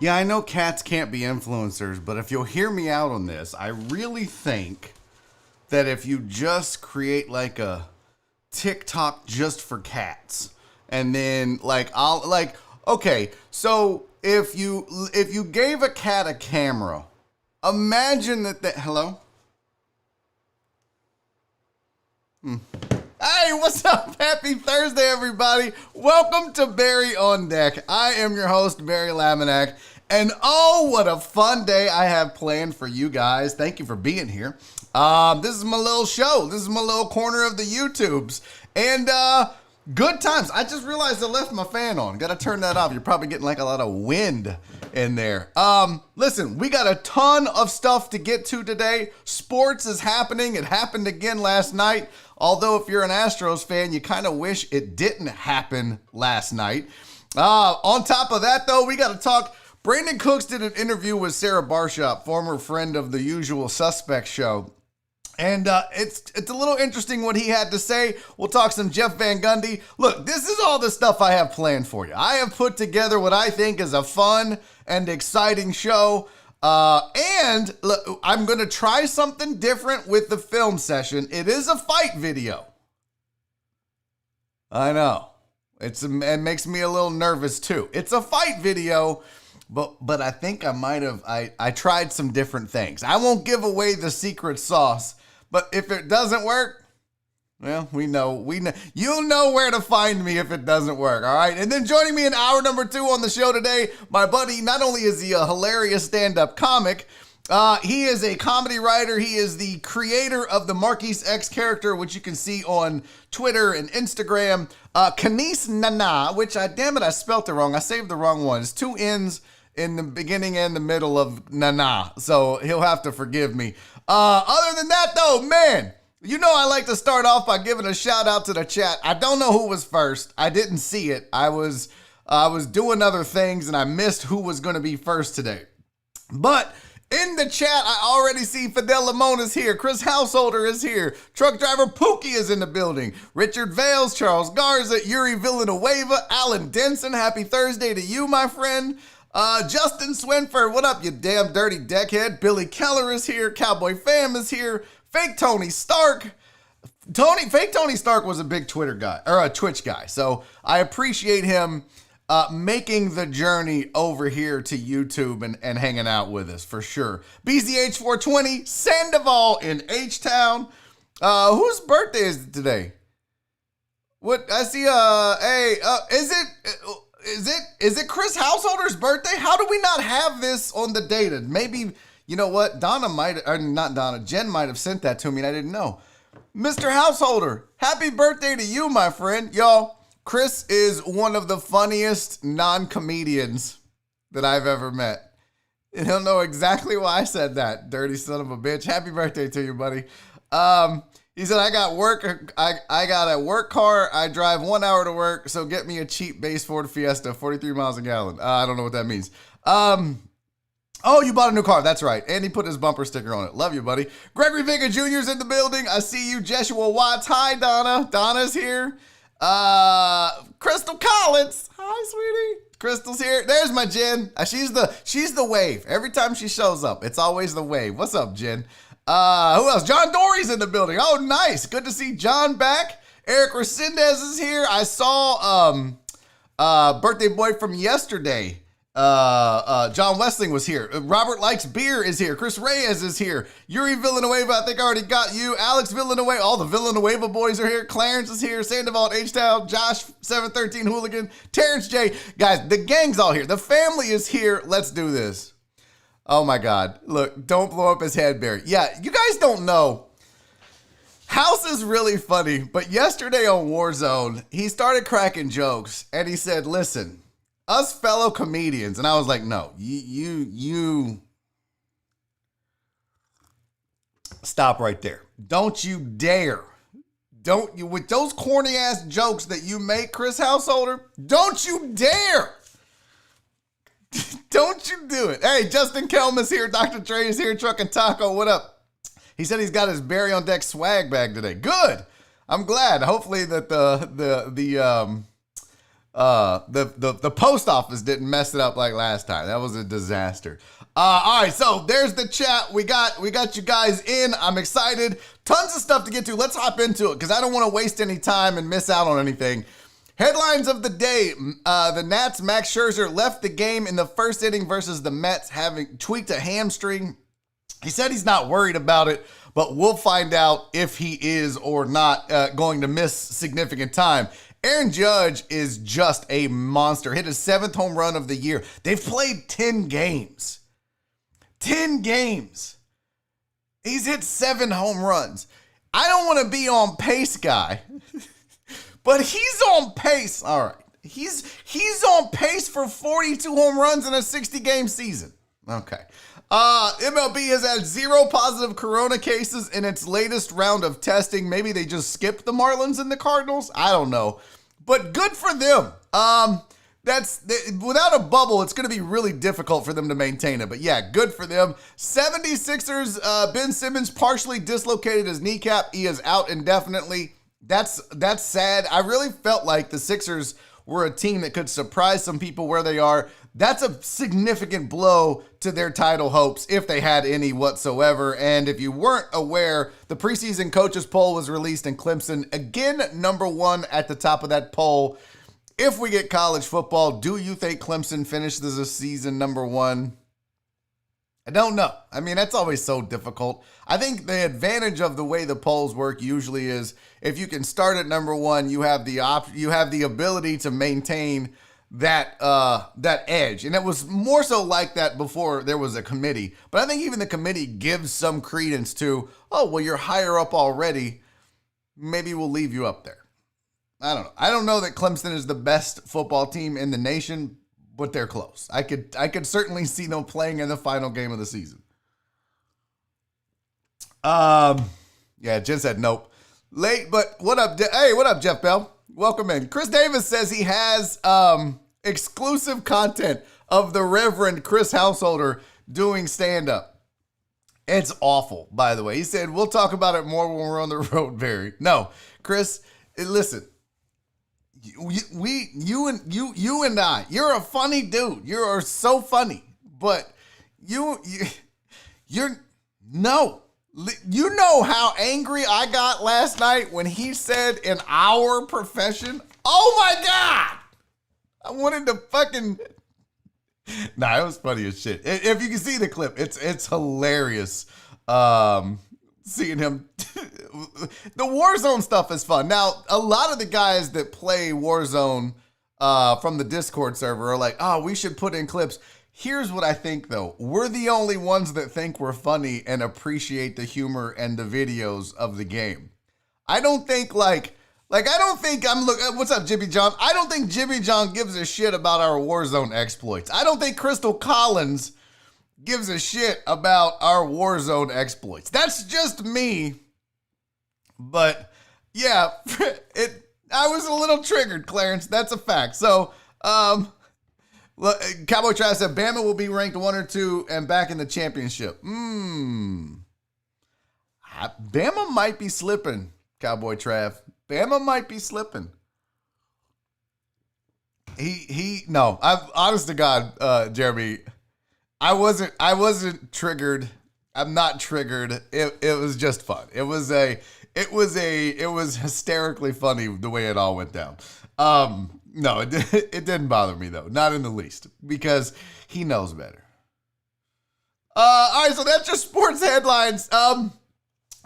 Yeah, I know cats can't be influencers, but if you'll hear me out on this, I really think that if you just create like a TikTok just for cats, and then okay, so if you gave a cat a camera, imagine hello? Hey, what's up? Happy Thursday, everybody. Welcome to Barry on Deck. I am your host, Barry Laminack. And oh, what a fun day I have planned for you guys. Thank you for being here. This is my little show. This is my little corner of the YouTubes. And good times. I just realized I left my fan on. Got to turn that off. You're probably getting like a lot of wind in there. Listen, we got a ton of stuff to get to today. Sports is happening. It happened again last night. Although if you're an Astros fan, you kind of wish it didn't happen last night. On top of that, though, we got to talk. Brandon Cooks did an interview with Sarah Barshop, former friend of the Usual Suspects show. And it's a little interesting what he had to say. We'll talk some Jeff Van Gundy. Look, this is all the stuff I have planned for you. I have put together what I think is a fun and exciting show. And look, I'm going to try something different with the film session. It is a fight video. I know. It makes me a little nervous too. It's a fight video, but I think I tried some different things. I won't give away the secret sauce, but if it doesn't work, well, we know. You'll know where to find me if it doesn't work, all right? And then joining me in hour number 2 on the show today, my buddy, not only is he a hilarious stand-up comic, he is a comedy writer. He is the creator of the Marquise X character, which you can see on Twitter and Instagram. Canice Nnanna, which, damn it, I spelt it wrong. I saved the wrong one. It's 2 N's in the beginning and the middle of Nana, so he'll have to forgive me. Other than that, though, man, you know I like to start off by giving a shout out to the chat. I don't know who was first. I didn't see it. I was doing other things and I missed who was going to be first today. But in the chat, I already see Fidel Limon is here. Chris Householder is here. Truck driver Pookie is in the building. Richard Vales, Charles Garza, Yuri Villanueva, Alan Denson. Happy Thursday to you, my friend. Justin Swinford, what up, you damn dirty deckhead? Billy Keller is here. Cowboy Fam is here. Fake Tony Stark. Fake Tony Stark was a big Twitter guy, or a Twitch guy. So I appreciate him making the journey over here to YouTube and hanging out with us for sure. BZH420, Sandoval in H-Town. Whose birthday is it today? What I see, is it Chris Householder's birthday? How do we not have this on the data? Maybe, you know what? Jen might have sent that to me and I didn't know. Mr. Householder, happy birthday to you, my friend. Y'all, Chris is one of the funniest non-comedians that I've ever met. And he'll know exactly why I said that, dirty son of a bitch. Happy birthday to you, buddy. He said, I got a work car. I drive 1 hour to work, so get me a cheap base Ford Fiesta, 43 miles a gallon. I don't know what that means. Oh, you bought a new car. That's right. And he put his bumper sticker on it. Love you, buddy. Gregory Vega Jr. is in the building. I see you. Jeshua Watts. Hi, Donna. Donna's here. Crystal Collins. Hi, sweetie. Crystal's here. There's my Jen. She's the wave. Every time she shows up, it's always the wave. What's up, Jen? Who else? John Dory's in the building. Oh, nice. Good to see John back. Eric Resendez is here. I saw birthday boy from yesterday. John Westling was here. Robert Likes Beer is here. Chris Reyes is here. Yuri Villanueva, I think I already got you. Alex Villanueva, all the Villanueva boys are here. Clarence is here. Sandoval H-Town. Josh 713 Hooligan. Terrence J. Guys, the gang's all here. The family is here. Let's do this. Oh my God. Look, don't blow up his head, Barry. Yeah, you guys don't know. House is really funny, but yesterday on Warzone, he started cracking jokes and he said, listen, us fellow comedians, and I was like, no, you stop right there. Don't you dare. Don't you, with those corny ass jokes that you make, Chris Householder, don't you dare. Don't you do it. Hey, Justin Kelm is here. Dr. Trey is here. Truck and Taco, what up? He said he's got his Barry on Deck swag bag today. Good. I'm glad. Hopefully that The post office didn't mess it up like last time. That was a disaster. All right, so there's the chat. We got you guys in. I'm excited. Tons of stuff to get to. Let's hop into it because I don't want to waste any time and miss out on anything. Headlines of the day. The Nats' Max Scherzer left the game in the first inning versus the Mets, having tweaked a hamstring. He said he's not worried about it, but we'll find out if he is or not going to miss significant time. Aaron Judge is just a monster. Hit his 7th home run of the year. They've played 10 games. 10 games. He's hit 7 home runs. I don't want to be on pace, guy. But he's on pace. All right. He's on pace for 42 home runs in a 60-game season. Okay. MLB has had 0 positive corona cases in its latest round of testing. Maybe they just skipped the Marlins and the Cardinals. I don't know. But good for them. Without a bubble, it's going to be really difficult for them to maintain it. But yeah, good for them. 76ers, Ben Simmons partially dislocated his kneecap. He is out indefinitely. That's sad. I really felt like the Sixers were a team that could surprise some people where they are. That's a significant blow to their title hopes, if they had any whatsoever. And if you weren't aware, the preseason coaches poll was released and Clemson, again, number 1 at the top of that poll. If we get college football, do you think Clemson finishes the season number 1? I don't know. I mean, that's always so difficult. I think the advantage of the way the polls work usually is if you can start at number 1, you have the ability to maintain that edge. And it was more so like that before there was a committee. But I think even the committee gives some credence to, oh, well, you're higher up already. Maybe we'll leave you up there. I don't know. I don't know that Clemson is the best football team in the nation, but they're close. I could certainly see them playing in the final game of the season. Yeah, Jen said nope. Late, but what up? Hey, what up, Jeff Bell? Welcome in. Chris Davis says he has exclusive content of the Reverend Chris Householder doing stand-up. It's awful, by the way. He said, we'll talk about it more when we're on the road, Barry. No, Chris, listen. You and I, you're a funny dude. You're so funny, but you're no. You know how angry I got last night when he said in our profession? Oh my God! I wanted to fucking... Nah, it was funny as shit. If you can see the clip, it's hilarious. Seeing him... The Warzone stuff is fun. Now, a lot of the guys that play Warzone from the Discord server are like, oh, we should put in clips. Here's what I think, though. We're the only ones that think we're funny and appreciate the humor and the videos of the game. I don't think, I don't think what's up, Jimmy John? I don't think Jimmy John gives a shit about our Warzone exploits. I don't think Crystal Collins gives a shit about our Warzone exploits. That's just me. But, yeah, I was a little triggered, Clarence. That's a fact. So, Cowboy Trav said Bama will be ranked 1 or 2 and back in the championship. Bama might be slipping, Cowboy Trav. Bama might be slipping. No, honest to God, Jeremy, I wasn't triggered. I'm not triggered. It was just fun. It was hysterically funny the way it all went down. No, it didn't bother me though. Not in the least, because he knows better. All right, so that's just sports headlines.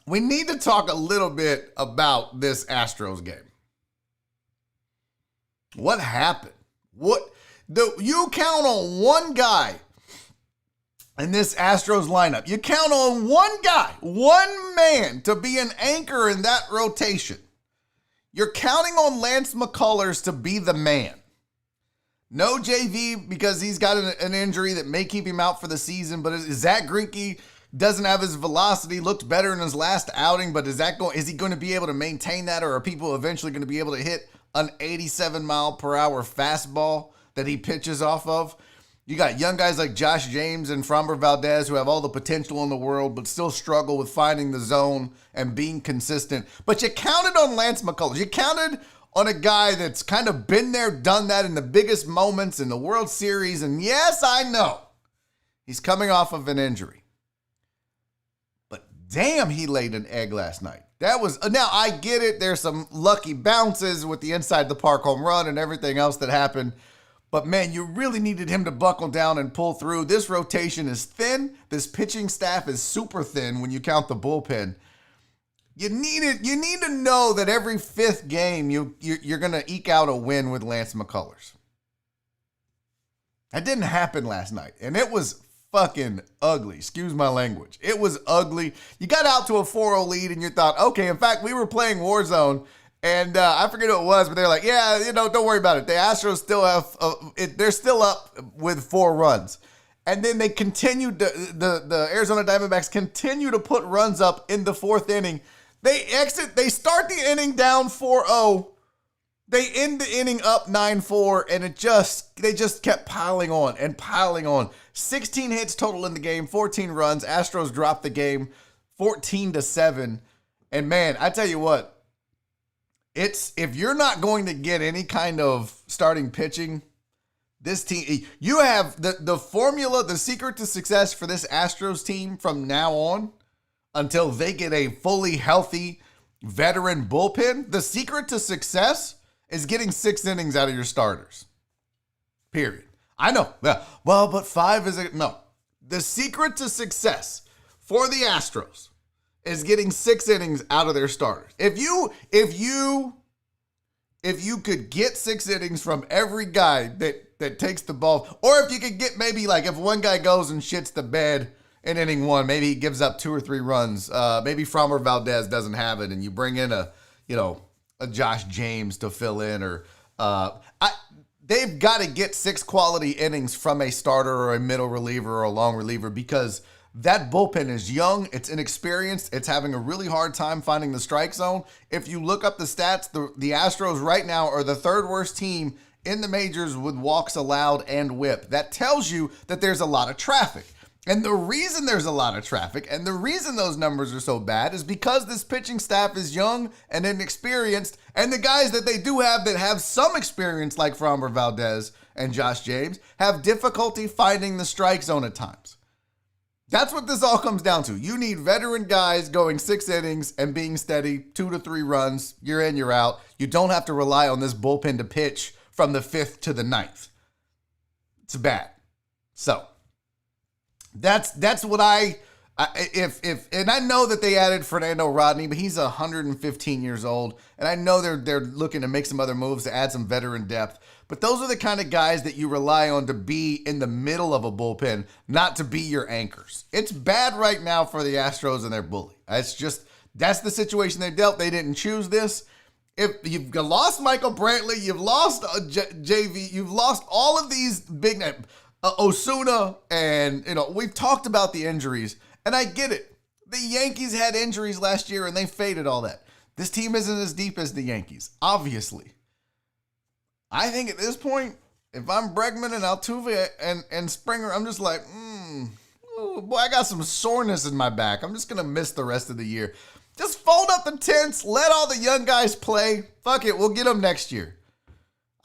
We need to talk a little bit about this Astros game. What happened? You count on one guy in this Astros lineup. You count on one guy, one man to be an anchor in that rotation. You're counting on Lance McCullers to be the man. No JV because he's got an injury that may keep him out for the season, but Zach Greinke doesn't have his velocity, looked better in his last outing, but is he going to be able to maintain that, or are people eventually going to be able to hit an 87 mile per hour fastball that he pitches off of? You got young guys like Josh James and Framber Valdez who have all the potential in the world but still struggle with finding the zone and being consistent. But you counted on Lance McCullers. You counted on a guy that's kind of been there, done that in the biggest moments in the World Series. And yes, I know he's coming off of an injury. But damn, he laid an egg last night. That was, now I get it. There's some lucky bounces with the inside the park home run and everything else that happened. But man, you really needed him to buckle down and pull through. This rotation is thin. This pitching staff is super thin when you count the bullpen. You need to know that every fifth game you're going to eke out a win with Lance McCullers. That didn't happen last night, and it was fucking ugly. Excuse my language. It was ugly. You got out to a 4-0 lead, and you thought, okay, in fact, we were playing Warzone, and I forget who it was, but they're like, yeah, don't worry about it. The Astros still have, they're still up with 4 runs. And then they continued, the Arizona Diamondbacks continue to put runs up in the 4th inning. They start the inning down 4-0. They end the inning up 9-4, and they just kept piling on and piling on. 16 hits total in the game, 14 runs. Astros dropped the game 14-7. And man, I tell you what, if you're not going to get any kind of starting pitching, this team, you have the formula, the secret to success for this Astros team from now on until they get a fully healthy veteran bullpen. The secret to success is getting 6 innings out of your starters. Period. I know. Well, but 5 is no. The secret to success for the Astros is getting 6 innings out of their starters. If you could get 6 innings from every guy that takes the ball, or if you could get maybe like if one guy goes and shits the bed in inning 1, maybe he gives up 2 or 3 runs. Maybe Framber Valdez doesn't have it, and you bring in a Josh James to fill in, or they've got to get 6 quality innings from a starter or a middle reliever or a long reliever, because that bullpen is young, it's inexperienced, it's having a really hard time finding the strike zone. If you look up the stats, the Astros right now are the 3rd worst team in the majors with walks allowed and whip. That tells you that there's a lot of traffic. And the reason there's a lot of traffic and the reason those numbers are so bad is because this pitching staff is young and inexperienced, and the guys that they do have that have some experience, like Framber Valdez and Josh James, have difficulty finding the strike zone at times. That's what this all comes down to. You need veteran guys going 6 innings and being steady, 2 to 3 runs. You're in, you're out. You don't have to rely on this bullpen to pitch from the 5th to the 9th. It's bad. So that's what and I know that they added Fernando Rodney, but he's 115 years old, and I know they're looking to make some other moves to add some veteran depth. But those are the kind of guys that you rely on to be in the middle of a bullpen, not to be your anchors. It's bad right now for the Astros and their bully. That's the situation they dealt. They didn't choose this. If you've lost Michael Brantley, you've lost JV, you've lost all of these big names, Osuna, and we've talked about the injuries, and I get it. The Yankees had injuries last year, and they faded all that. This team isn't as deep as the Yankees, obviously. I think at this point, if I'm Bregman and Altuve and Springer, I'm just like, boy, I got some soreness in my back. I'm just going to miss the rest of the year. Just fold up the tents, let all the young guys play. Fuck it, we'll get them next year.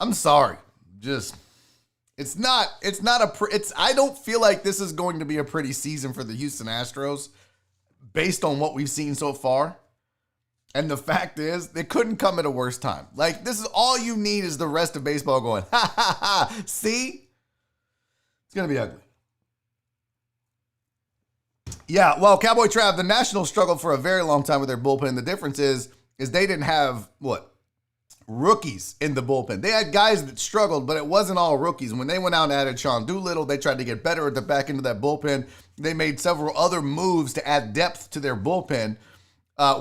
I'm sorry. I don't feel like this is going to be a pretty season for the Houston Astros based on what we've seen so far. And the fact is, they couldn't come at a worse time. Like, this is all you need is the rest of baseball going, ha, ha, ha. See? It's going to be ugly. Yeah, well, Cowboy Trav, the Nationals struggled for a very long time with their bullpen. The difference is they didn't have, rookies in the bullpen. They had guys that struggled, but it wasn't all rookies. When they went out and added Sean Doolittle, they tried to get better at the back end of that bullpen. They made several other moves to add depth to their bullpen,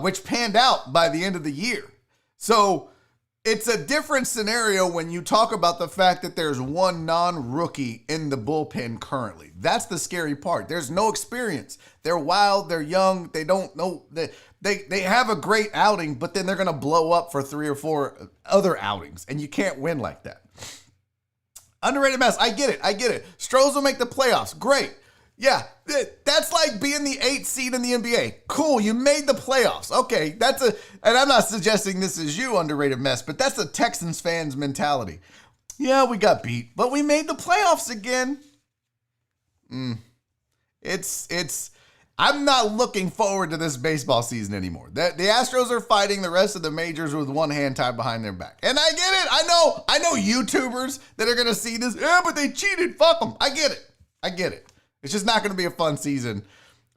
which panned out by the end of the year. So it's a different scenario when you talk about the fact that there's one non-rookie in the bullpen currently. That's the scary part. There's no experience. They're wild. They're young. They don't know. They have a great outing, but then they're going to blow up for 3 or 4 other outings, and you can't win like that. Underrated mess. I get it. Stros will make the playoffs. Great. Yeah, that's like being the 8th seed in the NBA. Cool, you made the playoffs. Okay, and I'm not suggesting this is you, underrated mess, but that's the Texans fans' mentality. Yeah, we got beat, but we made the playoffs again. I'm not looking forward to this baseball season anymore. The Astros are fighting the rest of the majors with one hand tied behind their back. And I get it. I know YouTubers that are going to see this. Yeah, but they cheated. Fuck them. I get it. It's just not going to be a fun season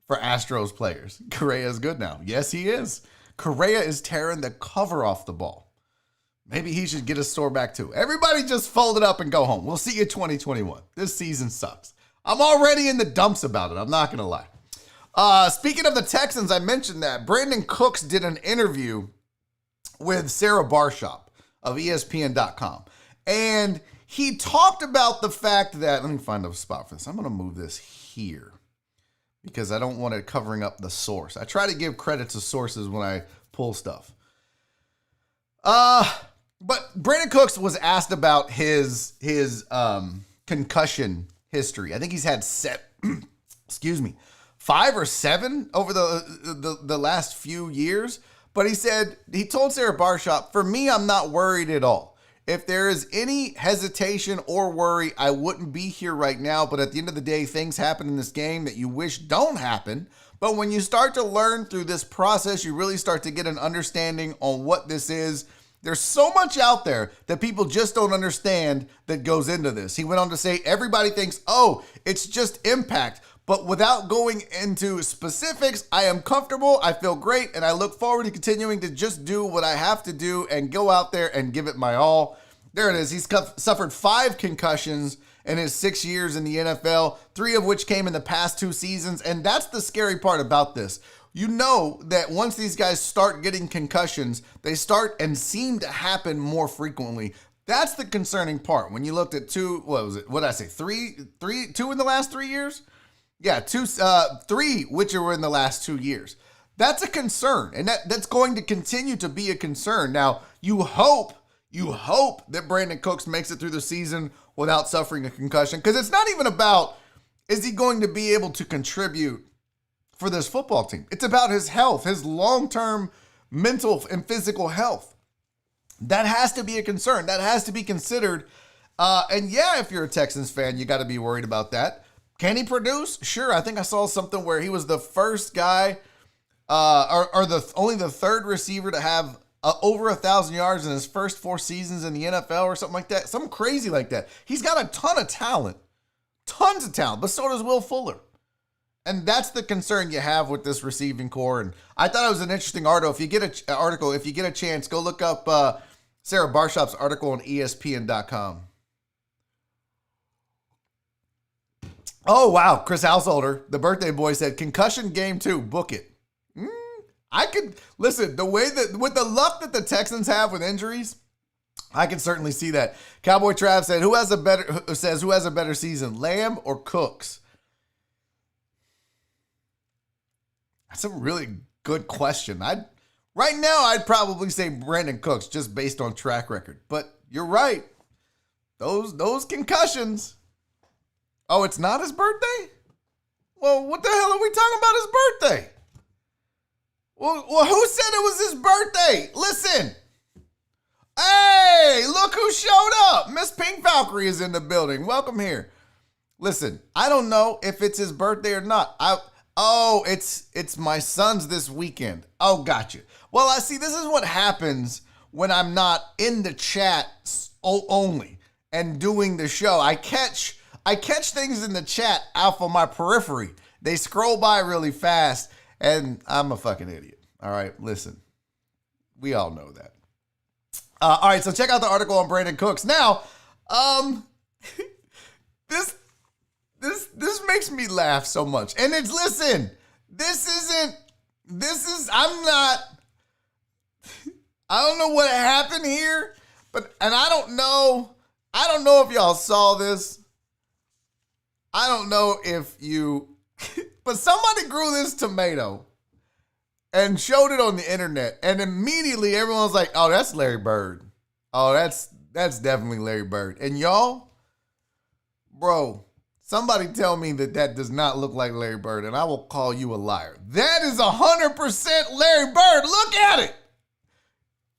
for Astros players. Correa is good now. Yes, he is. Correa is tearing the cover off the ball. Maybe he should get his store back too. Everybody just fold it up and go home. We'll see you 2021. This season sucks. I'm already in the dumps about it. I'm not going to lie. Speaking of the Texans, I mentioned that Brandon Cooks did an interview with Sarah Barshop of ESPN.com. And he talked about the fact that, let me find a spot for this. I'm going to move this here because I don't want it covering up the source. I try to give credit to sources when I pull stuff. But Brandon Cooks was asked about his concussion history. I think he's had 5 or 7 over the last few years. But he told Sarah Barshop, for me, I'm not worried at all. If there is any hesitation or worry, I wouldn't be here right now. But at the end of the day, things happen in this game that you wish don't happen. But when you start to learn through this process, you really start to get an understanding on what this is. There's so much out there that people just don't understand that goes into this. He went on to say, everybody thinks, oh, it's just impact. But without going into specifics, I am comfortable, I feel great, and I look forward to continuing to just do what I have to do and go out there and give it my all. There it is. He's suffered 5 concussions in his 6 years in the NFL, 3 of which came in the past 2 seasons. And that's the scary part about this. You know that once these guys start getting concussions, they start and seem to happen more frequently. That's the concerning part. When you looked at 2, what was it? What did I say? 2 in the last 3 years? Yeah, 3, which were in the last 2 years. That's a concern, and that's going to continue to be a concern. Now, you hope that Brandon Cooks makes it through the season without suffering a concussion, because it's not even about, is he going to be able to contribute for this football team? It's about his health, his long-term mental and physical health. That has to be a concern. That has to be considered. And yeah, if you're a Texans fan, you got to be worried about that. Can he produce? Sure. I think I saw something where he was the first guy, only the third receiver to have over 1,000 yards in his first 4 seasons in the NFL or something like that. Something crazy like that. He's got a ton of talent, tons of talent, but so does Will Fuller. And that's the concern you have with this receiving core. And I thought it was an interesting article. If you get a chance, go look up Sarah Barshop's article on ESPN.com. Oh, wow. Chris Householder, the birthday boy, said, concussion game 2, book it. I could, listen, the way that, with the luck that the Texans have with injuries, I can certainly see that. Cowboy Trav said, who has a better season, Lamb or Cooks? That's a really good question. Right now, I'd probably say Brandon Cooks just based on track record. But you're right. Those concussions. Oh, it's not his birthday? Well, what the hell are we talking about his birthday? Well, who said it was his birthday? Listen. Hey, look who showed up. Miss Pink Valkyrie is in the building. Welcome here. Listen, I don't know if it's his birthday or not. It's my son's this weekend. Oh, gotcha. Well, I see, this is what happens when I'm not in the chat only and doing the show. I catch things in the chat off of my periphery. They scroll by really fast, and I'm a fucking idiot. All right, listen. We all know that. All right, so check out the article on Brandon Cooks. Now, this makes me laugh so much. And I don't know what happened here, and I don't know if y'all saw this. I don't know if but somebody grew this tomato and showed it on the internet, and immediately everyone was like, oh, that's Larry Bird. Oh, that's definitely Larry Bird. And y'all, bro, Somebody tell me that does not look like Larry Bird, and I will call you a liar. That is 100% Larry Bird. Look at it.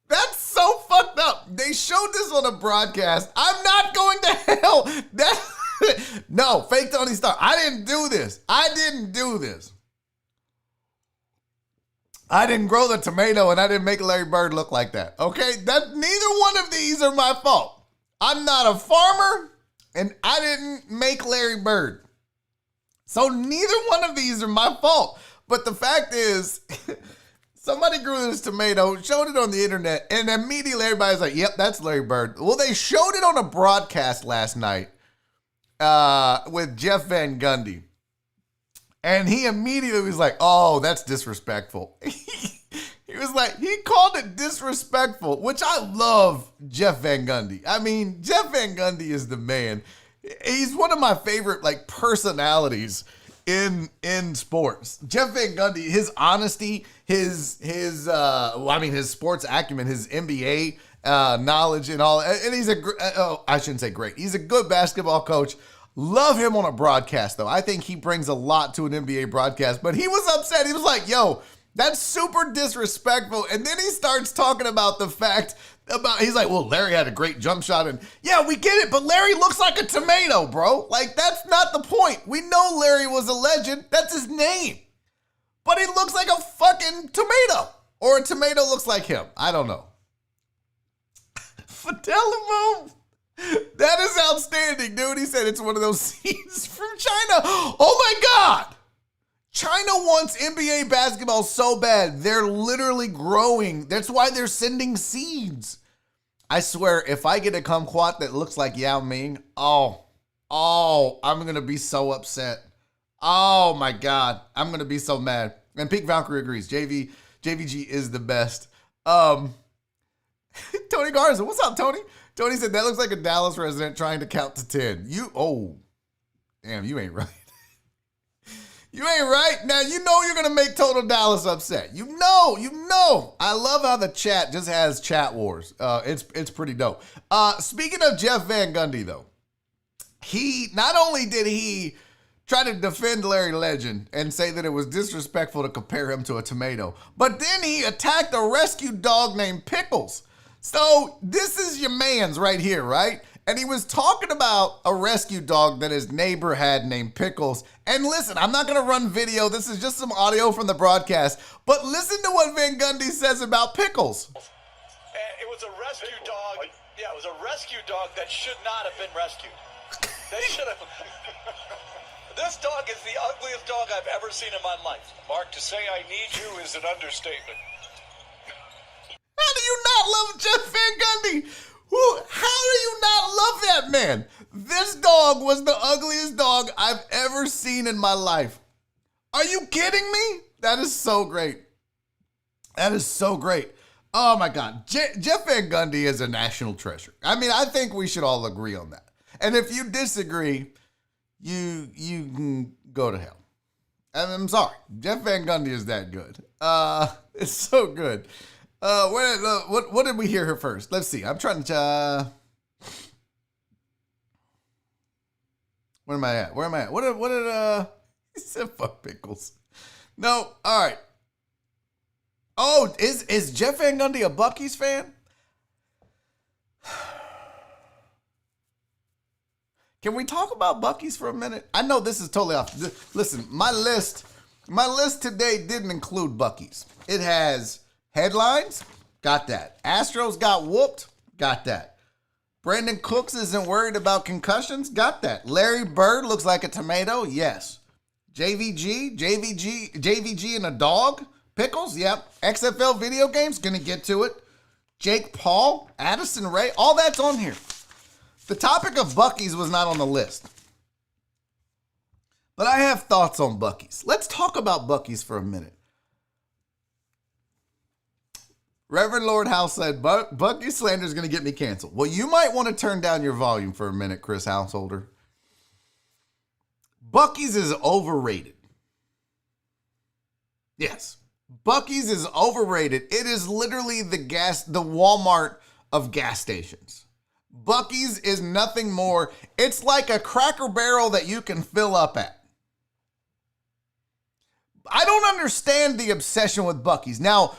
That's so fucked up. They showed this on a broadcast. I'm not going to hell. No, fake Tony Stark. I didn't do this. I didn't grow the tomato, and I didn't make Larry Bird look like that. Okay? Neither one of these are my fault. I'm not a farmer, and I didn't make Larry Bird. So neither one of these are my fault. But the fact is, somebody grew this tomato, showed it on the internet, and immediately everybody's like, yep, that's Larry Bird. Well, they showed it on a broadcast last night with Jeff Van Gundy. And he immediately was like, oh, that's disrespectful. He was like, he called it disrespectful, which I love Jeff Van Gundy. I mean, Jeff Van Gundy is the man. He's one of my favorite personalities in sports. Jeff Van Gundy, his honesty, his sports acumen, his NBA knowledge and all. And he's I shouldn't say great. He's a good basketball coach. Love him on a broadcast, though. I think he brings a lot to an NBA broadcast. But he was upset. He was like, yo, that's super disrespectful. And then he starts talking about the fact he's like, well, Larry had a great jump shot. And yeah, we get it. But Larry looks like a tomato, bro. Like, that's not the point. We know Larry was a legend. That's his name. But he looks like a fucking tomato. Or a tomato looks like him. I don't know. Fidelimo. That is outstanding, dude. He said it's one of those seeds from China. Oh my God. China wants NBA basketball so bad. They're literally growing. That's why they're sending seeds. I swear, if I get a kumquat that looks like Yao Ming, I'm going to be so upset. Oh my God. I'm going to be so mad. And Peak Valkyrie agrees. JVG is the best. Tony Garza. What's up, Tony? Tony said, that looks like a Dallas resident trying to count to 10. Damn, you ain't right. You ain't right. Now, you know you're going to make Total Dallas upset. You know. I love how the chat just has chat wars. It's pretty dope. Speaking of Jeff Van Gundy, though, not only did he try to defend Larry Legend and say that it was disrespectful to compare him to a tomato, but then he attacked a rescue dog named Pickles. So this is your man's right here, right? And he was talking about a rescue dog that his neighbor had named Pickles. And listen, I'm not going to run video. This is just some audio from the broadcast. But listen to what Van Gundy says about Pickles. It was a rescue dog. Yeah, it was a rescue dog that should not have been rescued. They should have. This dog is the ugliest dog I've ever seen in my life. Mark, to say I need you is an understatement. How do you not love Jeff Van Gundy? How do you not love that man? This dog was the ugliest dog I've ever seen in my life. Are you kidding me? That is so great. That is so great. Oh my God. Jeff Van Gundy is a national treasure. I mean, I think we should all agree on that. And if you disagree, you can go to hell. And I'm sorry. Jeff Van Gundy is that good. It's so good. What did we hear here first? Let's see. I'm trying to. Where am I at? What did he said fuck Pickles. No. All right. Oh, is Jeff Van Gundy a Buc-ee's fan? Can we talk about Buc-ee's for a minute? I know this is totally off. Listen, my list today didn't include Buc-ee's. It has headlines, got that. Astros got whooped, got that. Brandon Cooks isn't worried about concussions, got that. Larry Bird looks like a tomato, yes. JVG and a dog, Pickles, yep. XFL video games, gonna get to it. Jake Paul, Addison Rae, all that's on here. The topic of Buc-ee's was not on the list. But I have thoughts on Buc-ee's. Let's talk about Buc-ee's for a minute. Reverend Lord House said, Buc-ee's slander is going to get me canceled. Well, you might want to turn down your volume for a minute, Chris Householder. Buc-ee's is overrated. Yes. Buc-ee's is overrated. It is literally the Walmart of gas stations. Buc-ee's is nothing more. It's like a Cracker Barrel that you can fill up at. I don't understand the obsession with Buc-ee's. Now,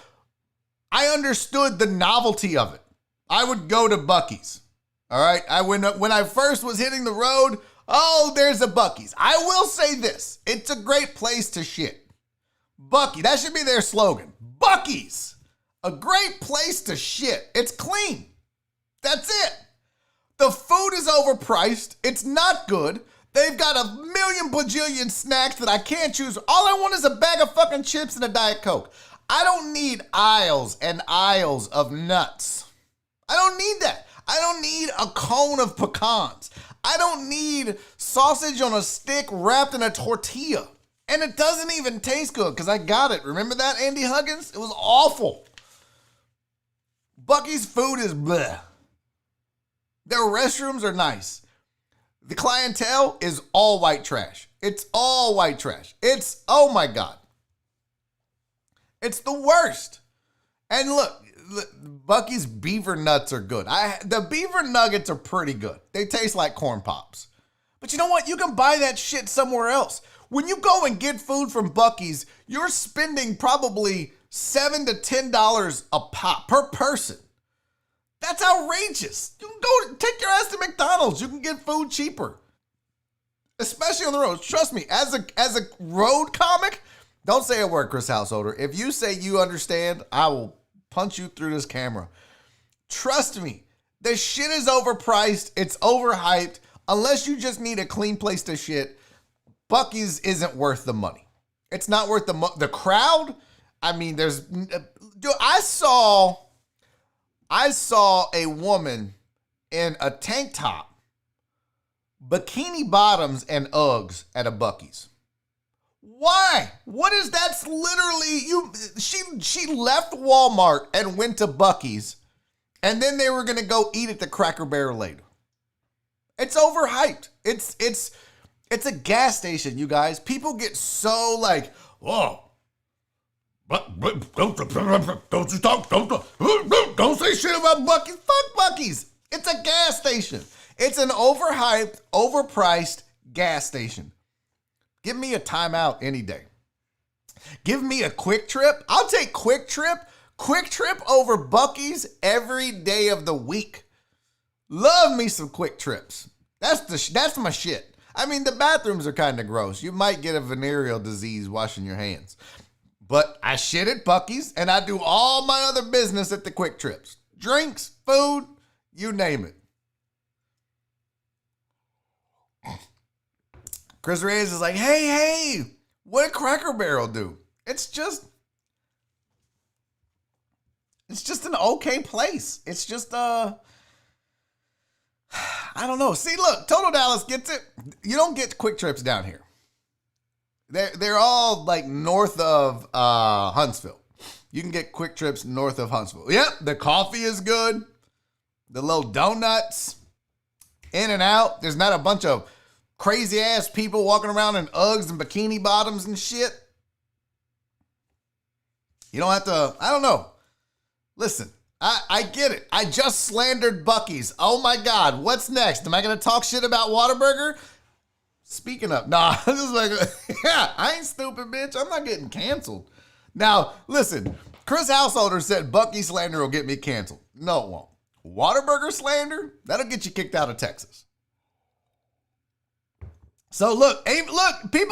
I understood the novelty of it. I would go to Buc-ee's. All right. When I first was hitting the road, oh, there's a Buc-ee's. I will say this. It's a great place to shit. Buc-ee. That should be their slogan. Buc-ee's. A great place to shit. It's clean. That's it. The food is overpriced. It's not good. They've got a million bajillion snacks that I can't choose. All I want is a bag of fucking chips and a Diet Coke. I don't need aisles and aisles of nuts. I don't need that. I don't need a cone of pecans. I don't need sausage on a stick wrapped in a tortilla. And it doesn't even taste good because I got it. Remember that, Andy Huggins? It was awful. Buc-ee's food is bleh. Their restrooms are nice. The clientele is all white trash. It's all white trash. It's, oh my God. It's the worst. And look, Buc-ee's beaver nuts are good. The beaver nuggets are pretty good. They taste like corn pops. But you know what? You can buy that shit somewhere else. When you go and get food from Buc-ee's, you're spending probably $7 to $10 a pop per person. That's outrageous. You can go take your ass to McDonald's. You can get food cheaper. Especially on the road. Trust me, as a road comic, don't say a word, Chris Householder. If you say you understand, I will punch you through this camera. Trust me, the shit is overpriced. It's overhyped. Unless you just need a clean place to shit, Buc-ee's isn't worth the money. It's not worth the crowd. I mean, I saw a woman in a tank top, bikini bottoms, and Uggs at a Buc-ee's. Why? What is that's literally she left Walmart and went to Buc-ee's, and then they were gonna go eat at the Cracker Barrel later. It's overhyped. It's a gas station, you guys. People get so like, whoa. Don't say shit about Buc-ee's. Fuck Buc-ee's. It's a gas station. It's an overhyped, overpriced gas station. Give me a timeout any day. Give me a Quick Trip. I'll take Quick Trip over Buc-ee's every day of the week. Love me some Quick Trips. That's my shit. I mean, the bathrooms are kind of gross. You might get a venereal disease washing your hands. But I shit at Buc-ee's and I do all my other business at the Quick Trips. Drinks, food, you name it. Chris Reyes is like, hey, what did Cracker Barrel do? It's just an okay place. It's just, I don't know. See, look, Total Dallas gets it. You don't get Quick Trips down here. They're all like north of Huntsville. You can get Quick Trips north of Huntsville. Yep, the coffee is good. The little donuts, in and out. There's not a bunch of crazy ass people walking around in Uggs and bikini bottoms and shit. You don't have to, I don't know. Listen, I get it. I just slandered Buc-ee's. Oh my God, what's next? Am I going to talk shit about Whataburger? Speaking of, nah, this is like, yeah, I ain't stupid, bitch. I'm not getting canceled. Now, listen, Chris Householder said Buc-ee slander will get me canceled. No, it won't. Whataburger slander, that'll get you kicked out of Texas. So look, people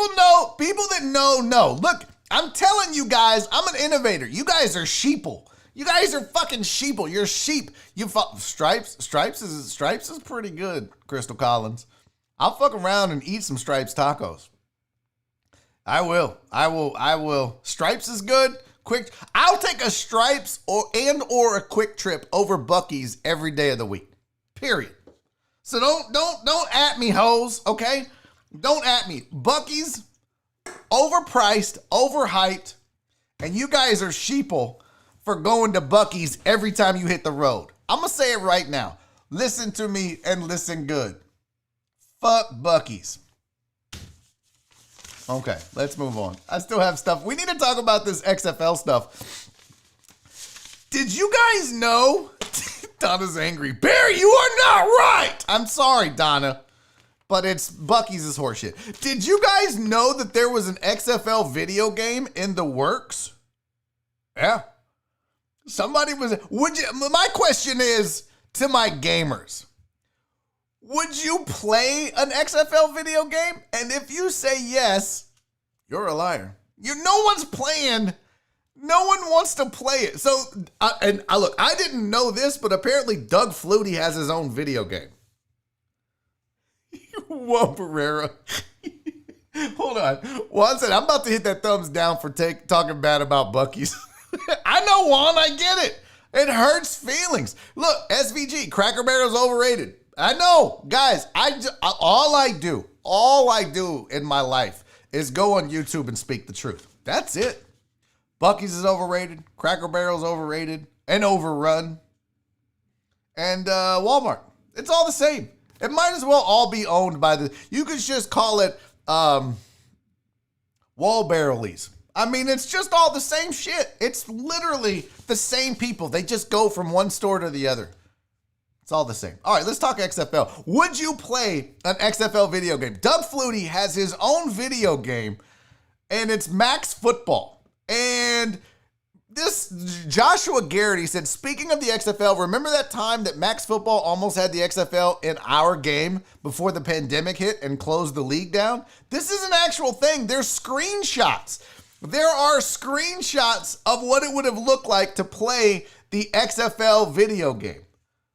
that know. Look, I'm telling you guys, I'm an innovator. You guys are sheeple. You guys are fucking sheeple. You're sheep. Stripes is pretty good, Crystal Collins. I'll fuck around and eat some Stripes tacos. I will. Stripes is good. I'll take a Stripes or a Quick Trip over Buc-ee's every day of the week. Period. So don't at me, hoes, okay? Don't at me. Buc-ee's overpriced, overhyped, and you guys are sheeple for going to Buc-ee's every time you hit the road. I'm going to say it right now. Listen to me and listen good. Fuck Buc-ee's. Okay, let's move on. I still have stuff. We need to talk about this XFL stuff. Did you guys know? Donna's angry. Barry, you are not right. I'm sorry, Donna. But it's Bucky's is horseshit. Did you guys know that there was an XFL video game in the works? Yeah. Somebody was. My question is to my gamers. Would you play an XFL video game? And if you say yes, you're a liar. No one's playing. No one wants to play it. So, look, I didn't know this, but apparently Doug Flutie has his own video game. Whoa, Pereira. Hold on. One second. I'm about to hit that thumbs down for talking bad about Bucky's. I know, Juan. I get it. It hurts feelings. Look, SVG, Cracker Barrel's overrated. I know. Guys, all I do in my life is go on YouTube and speak the truth. That's it. Bucky's is overrated. Cracker Barrel's overrated and overrun. And Walmart. It's all the same. It might as well all be owned by you could just call it Wallbarrelies. I mean, it's just all the same shit. It's literally the same people. They just go from one store to the other. It's all the same. All right, let's talk XFL. Would you play an XFL video game? Doug Flutie has his own video game, and it's Max Football. And this Joshua Garrity said, speaking of the XFL, remember that time that Max Football almost had the XFL in our game before the pandemic hit and closed the league down? This is an actual thing. There's screenshots. There are screenshots of what it would have looked like to play the XFL video game.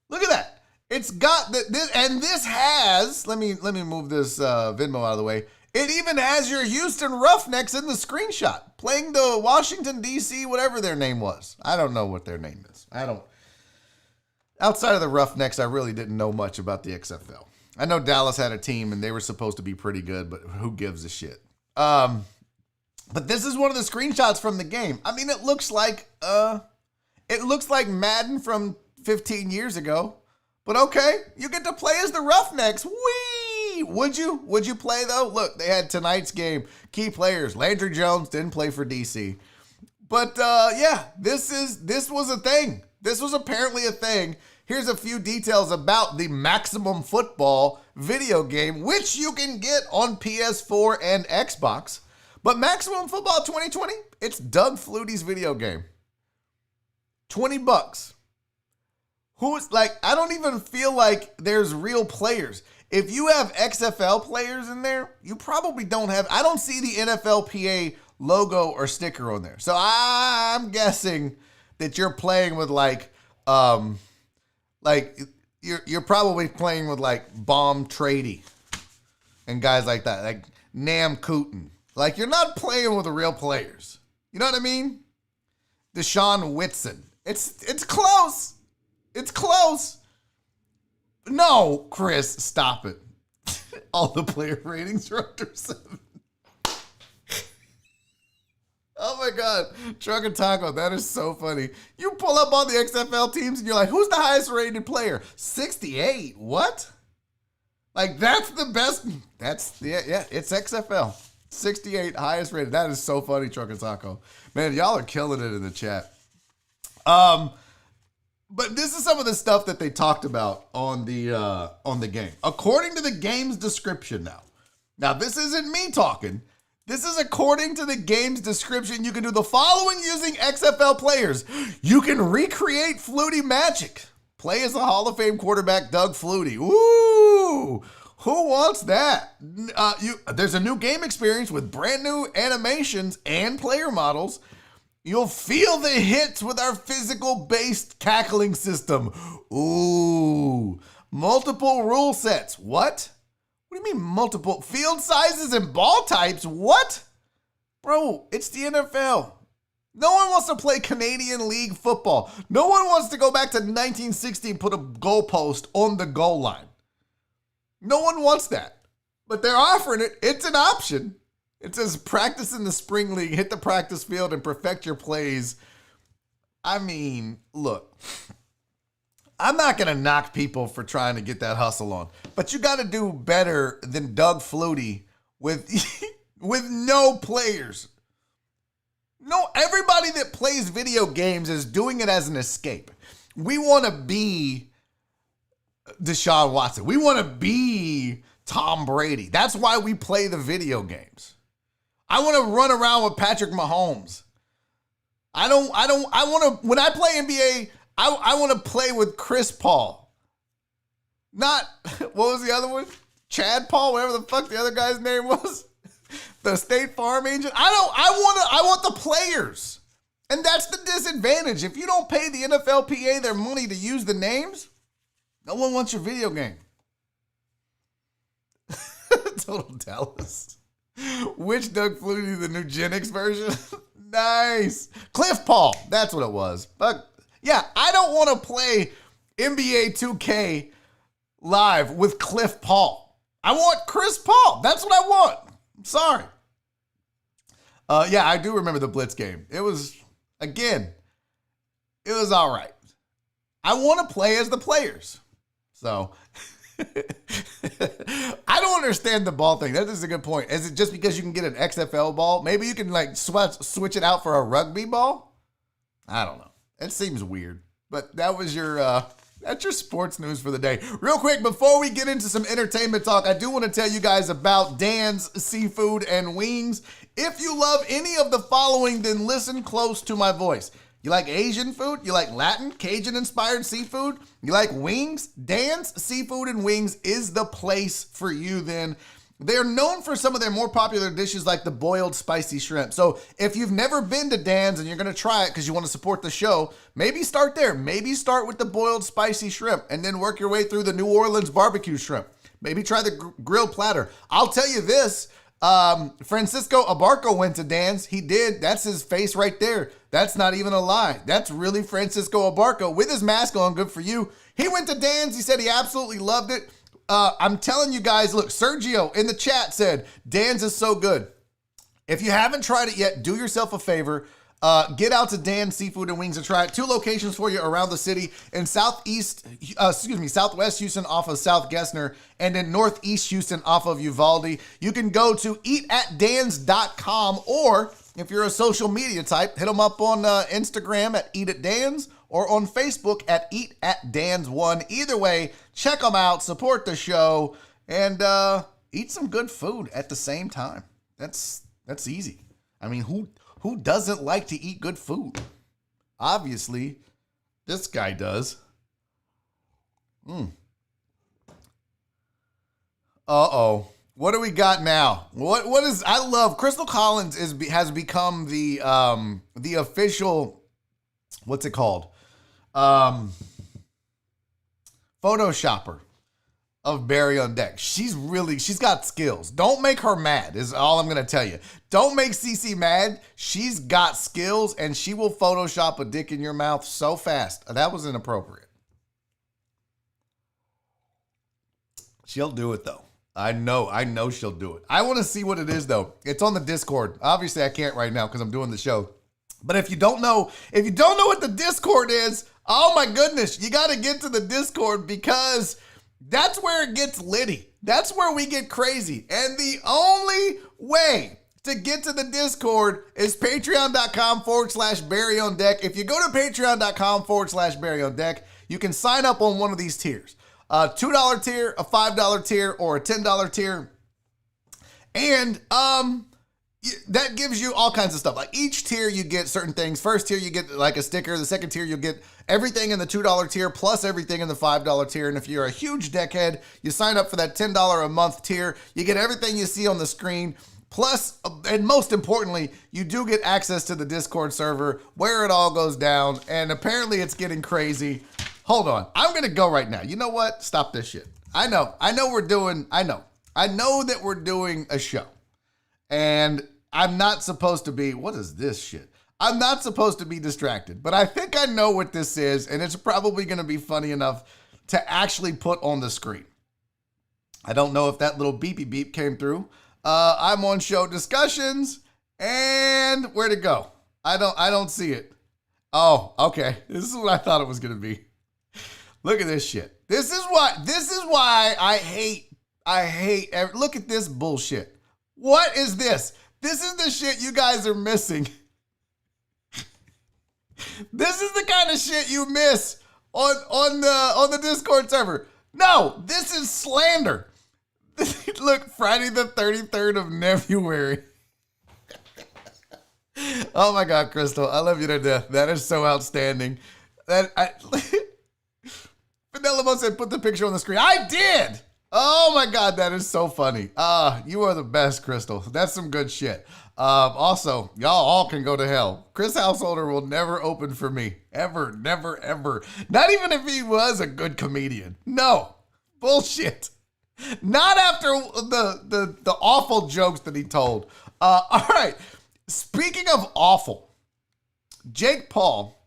Look at that. It's got this, and this has, let me move this Venmo out of the way. It even has your Houston Roughnecks in the screenshot, playing the Washington, D.C., whatever their name was. I don't know what their name is. Outside of the Roughnecks, I really didn't know much about the XFL. I know Dallas had a team, and they were supposed to be pretty good, but who gives a shit? But this is one of the screenshots from the game. I mean, it looks like Madden from 15 years ago. But okay, you get to play as the Roughnecks. Whee! Would you play though? Look, they had tonight's game. Key players. Landry Jones didn't play for DC. But yeah, this was a thing. This was apparently a thing. Here's a few details about the Maximum Football video game, which you can get on PS4 and Xbox. But Maximum Football 2020, it's Doug Flutie's video game. $20. I don't even feel like there's real players. If you have XFL players in there, you probably don't have, I don't see the NFLPA logo or sticker on there. So I'm guessing that you're playing with you're probably playing with Bomb Trady and guys like that, like Nam Cooten. Like, you're not playing with the real players. You know what I mean? Deshaun Whitson. It's close. It's close. No, Chris, stop it. All the player ratings are under 7. Oh my God. Truck and Taco, that is so funny. You pull up all the XFL teams and you're like, who's the highest rated player? 68. What? Like, that's the best. Yeah, it's XFL. 68, highest rated. That is so funny, Truck and Taco. Man, y'all are killing it in the chat. But this is some of the stuff that they talked about on the game. According to the game's description now this isn't me talking. This is according to the game's description. You can do the following using XFL players. You can recreate Flutie magic. Play as the Hall of Fame quarterback Doug Flutie. Ooh, who wants that? There's a new game experience with brand new animations and player models. You'll feel the hits with our physical-based cackling system. Ooh. Multiple rule sets. What? What do you mean multiple? Field sizes and ball types? What? Bro, it's the NFL. No one wants to play Canadian League football. No one wants to go back to 1960 and put a goalpost on the goal line. No one wants that. But they're offering it. It's an option. It says practice in the spring league, hit the practice field, and perfect your plays. I mean, look, I'm not going to knock people for trying to get that hustle on, but you got to do better than Doug Flutie with no players. No, everybody that plays video games is doing it as an escape. we want to be Deshaun Watson. We want to be Tom Brady. That's why we play the video games. I want to run around with Patrick Mahomes. I want to, when I play NBA, I want to play with Chris Paul. Not, what was the other one? Chad Paul, whatever the fuck the other guy's name was. The State Farm agent. I want the players. And that's the disadvantage. If you don't pay the NFLPA their money to use the names, no one wants your video game. Total Dallas. Which Doug Flutie, the new Gen X version? Nice. Cliff Paul. That's what it was. But yeah, I don't want to play NBA 2K live with Cliff Paul. I want Chris Paul. That's what I want. I'm sorry. Yeah, I do remember the Blitz game. It was, again, it was all right. I want to play as the players. So, I don't understand the ball thing. That is a good point. Is it just because you can get an XFL ball? Maybe you can like switch it out for a rugby ball? I don't know. It seems weird. But that was your that's your sports news for the day. Real quick, before we get into some entertainment talk, I do want to tell you guys about Dan's Seafood and Wings. If you love any of the following, then listen close to my voice. You like Asian food? You like Latin, Cajun-inspired seafood? You like wings? Dan's Seafood and Wings is the place for you then. They're known for some of their more popular dishes like the boiled spicy shrimp. So if you've never been to Dan's and you're going to try it because you want to support the show, maybe start there. Maybe start with the boiled spicy shrimp and then work your way through the New Orleans barbecue shrimp. Maybe try the grilled platter. I'll tell you this. Francisco Abarco went to Dan's. He did. That's his face right there. That's not even a lie. That's really Francisco Abarco with his mask on. Good for you. He went to Dan's. He said he absolutely loved it. I'm telling you guys, look, Sergio in the chat said, Dan's is so good. If you haven't tried it yet, do yourself a favor. Get out to Dan's Seafood and Wings and try it. 2 locations for you around the city. In Southwest Houston off of South Gessner, and in Northeast Houston off of Uvalde. You can go to eatatdans.com, or if you're a social media type, hit them up on Instagram at eatatdans or on Facebook at eatatdans1. Either way, check them out, support the show, and eat some good food at the same time. That's easy. I mean, who doesn't like to eat good food? Obviously, this guy does. Uh-oh. What do we got now? What is, I love, Crystal Collins has become the official, what's it called? Photoshopper of Barry on Deck. She's got skills. Don't make her mad is all I'm going to tell you. Don't make Cece mad. She's got skills and she will Photoshop a dick in your mouth so fast. That was inappropriate. She'll do it though. I know she'll do it. I want to see what it is though. It's on the Discord. Obviously I can't right now because I'm doing the show. But if you don't know what the Discord is, oh my goodness, you got to get to the Discord because that's where it gets litty. That's where we get crazy. And the only way to get to the Discord is patreon.com/Barry on Deck. If you go to patreon.com/Barry on Deck, you can sign up on one of these tiers. A $2 tier, a $5 tier, or a $10 tier. And that gives you all kinds of stuff. Like each tier you get certain things. First tier you get like a sticker. The second tier you'll get everything in the $2 tier plus everything in the $5 tier. And if you're a huge deckhead, you sign up for that $10 a month tier. You get everything you see on the screen. Plus, and most importantly, you do get access to the Discord server where it all goes down. And apparently it's getting crazy. Hold on. I'm going to go right now. You know what? Stop this shit. I know that we're doing a show. And I'm not supposed to be, what is this shit? I'm not supposed to be distracted, but I think I know what this is, and it's probably going to be funny enough to actually put on the screen. I don't know if that little beepy beep came through. I'm on show discussions, and where'd it go? I don't see it. Oh, okay. This is what I thought it was going to be. Look at this shit. This is why I hate, look at this bullshit. What is this? This is the shit you guys are missing. This is the kind of shit you miss on the Discord server. No, this is slander. Look, Friday the 33rd of February. Oh my God, Crystal, I love you to death. That is so outstanding. Vanilla said, put the picture on the screen. I did. Oh my God, that is so funny. You are the best, Crystal. That's some good shit. Also, y'all all can go to hell. Chris Householder will never open for me. Ever, never, ever. Not even if he was a good comedian. No. Bullshit. Not after the awful jokes that he told. All right. Speaking of awful, Jake Paul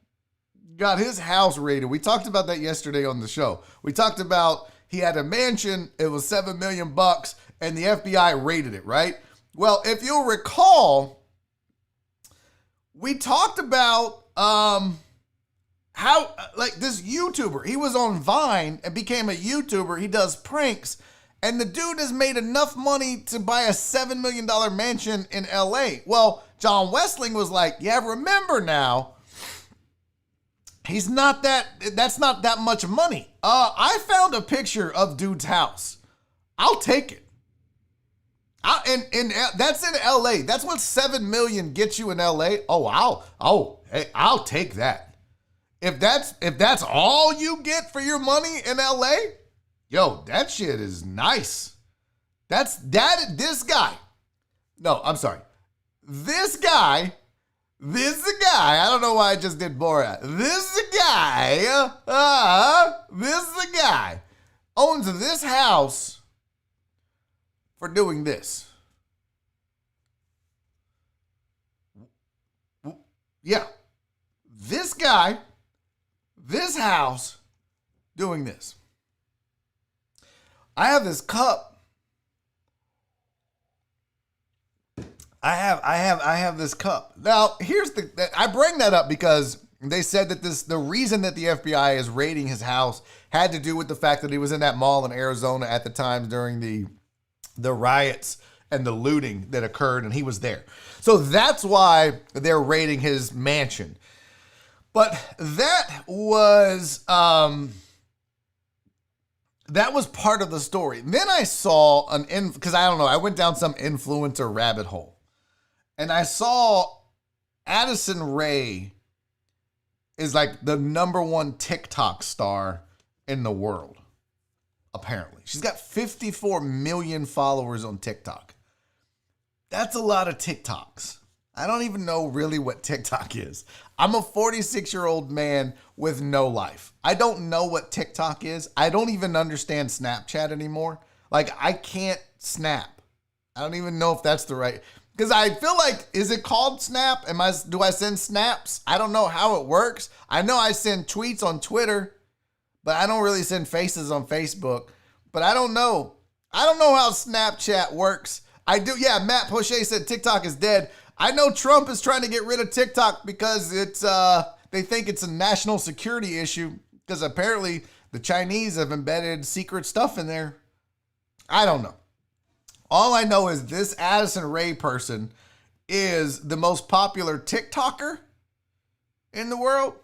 got his house raided. We talked about that yesterday on the show. We talked about he had a mansion. It was $7 million and the FBI raided it, right? Well, if you'll recall, we talked about how, like, this YouTuber, he was on Vine and became a YouTuber. He does pranks, and the dude has made enough money to buy a $7 million mansion in LA. Well, John Westling was like, yeah, remember now, that's not that much money. I found a picture of dude's house. I'll take it. And that's in LA. That's what $7 million gets you in LA. I'll take that. If that's all you get for your money in LA, yo, that shit is nice. This guy. No, I'm sorry. This is a guy. I don't know why I just did Borat. This is a guy owns this house for doing this. Yeah. This guy, this house, doing this. I have this cup. I have this cup. Now, I bring that up because they said that the reason that the FBI is raiding his house had to do with the fact that he was in that mall in Arizona at the time during the riots and the looting that occurred, and he was there. So that's why they're raiding his mansion. But that was part of the story. Then I saw because I don't know, I went down some influencer rabbit hole. And I saw Addison Rae is like the #1 TikTok star in the world, apparently. She's got 54 million followers on TikTok. That's a lot of TikToks. I don't even know really what TikTok is. I'm a 46-year-old man with no life. I don't know what TikTok is. I don't even understand Snapchat anymore. Like, I can't snap. I don't even know if that's the right... Because I feel like, is it called Snap? Do I send snaps? I don't know how it works. I know I send tweets on Twitter, but I don't really send faces on Facebook. But I don't know. I don't know how Snapchat works. I do. Yeah, Matt Poche said TikTok is dead. I know Trump is trying to get rid of TikTok because they think it's a national security issue because apparently the Chinese have embedded secret stuff in there. I don't know. All I know is this Addison Rae person is the most popular TikToker in the world.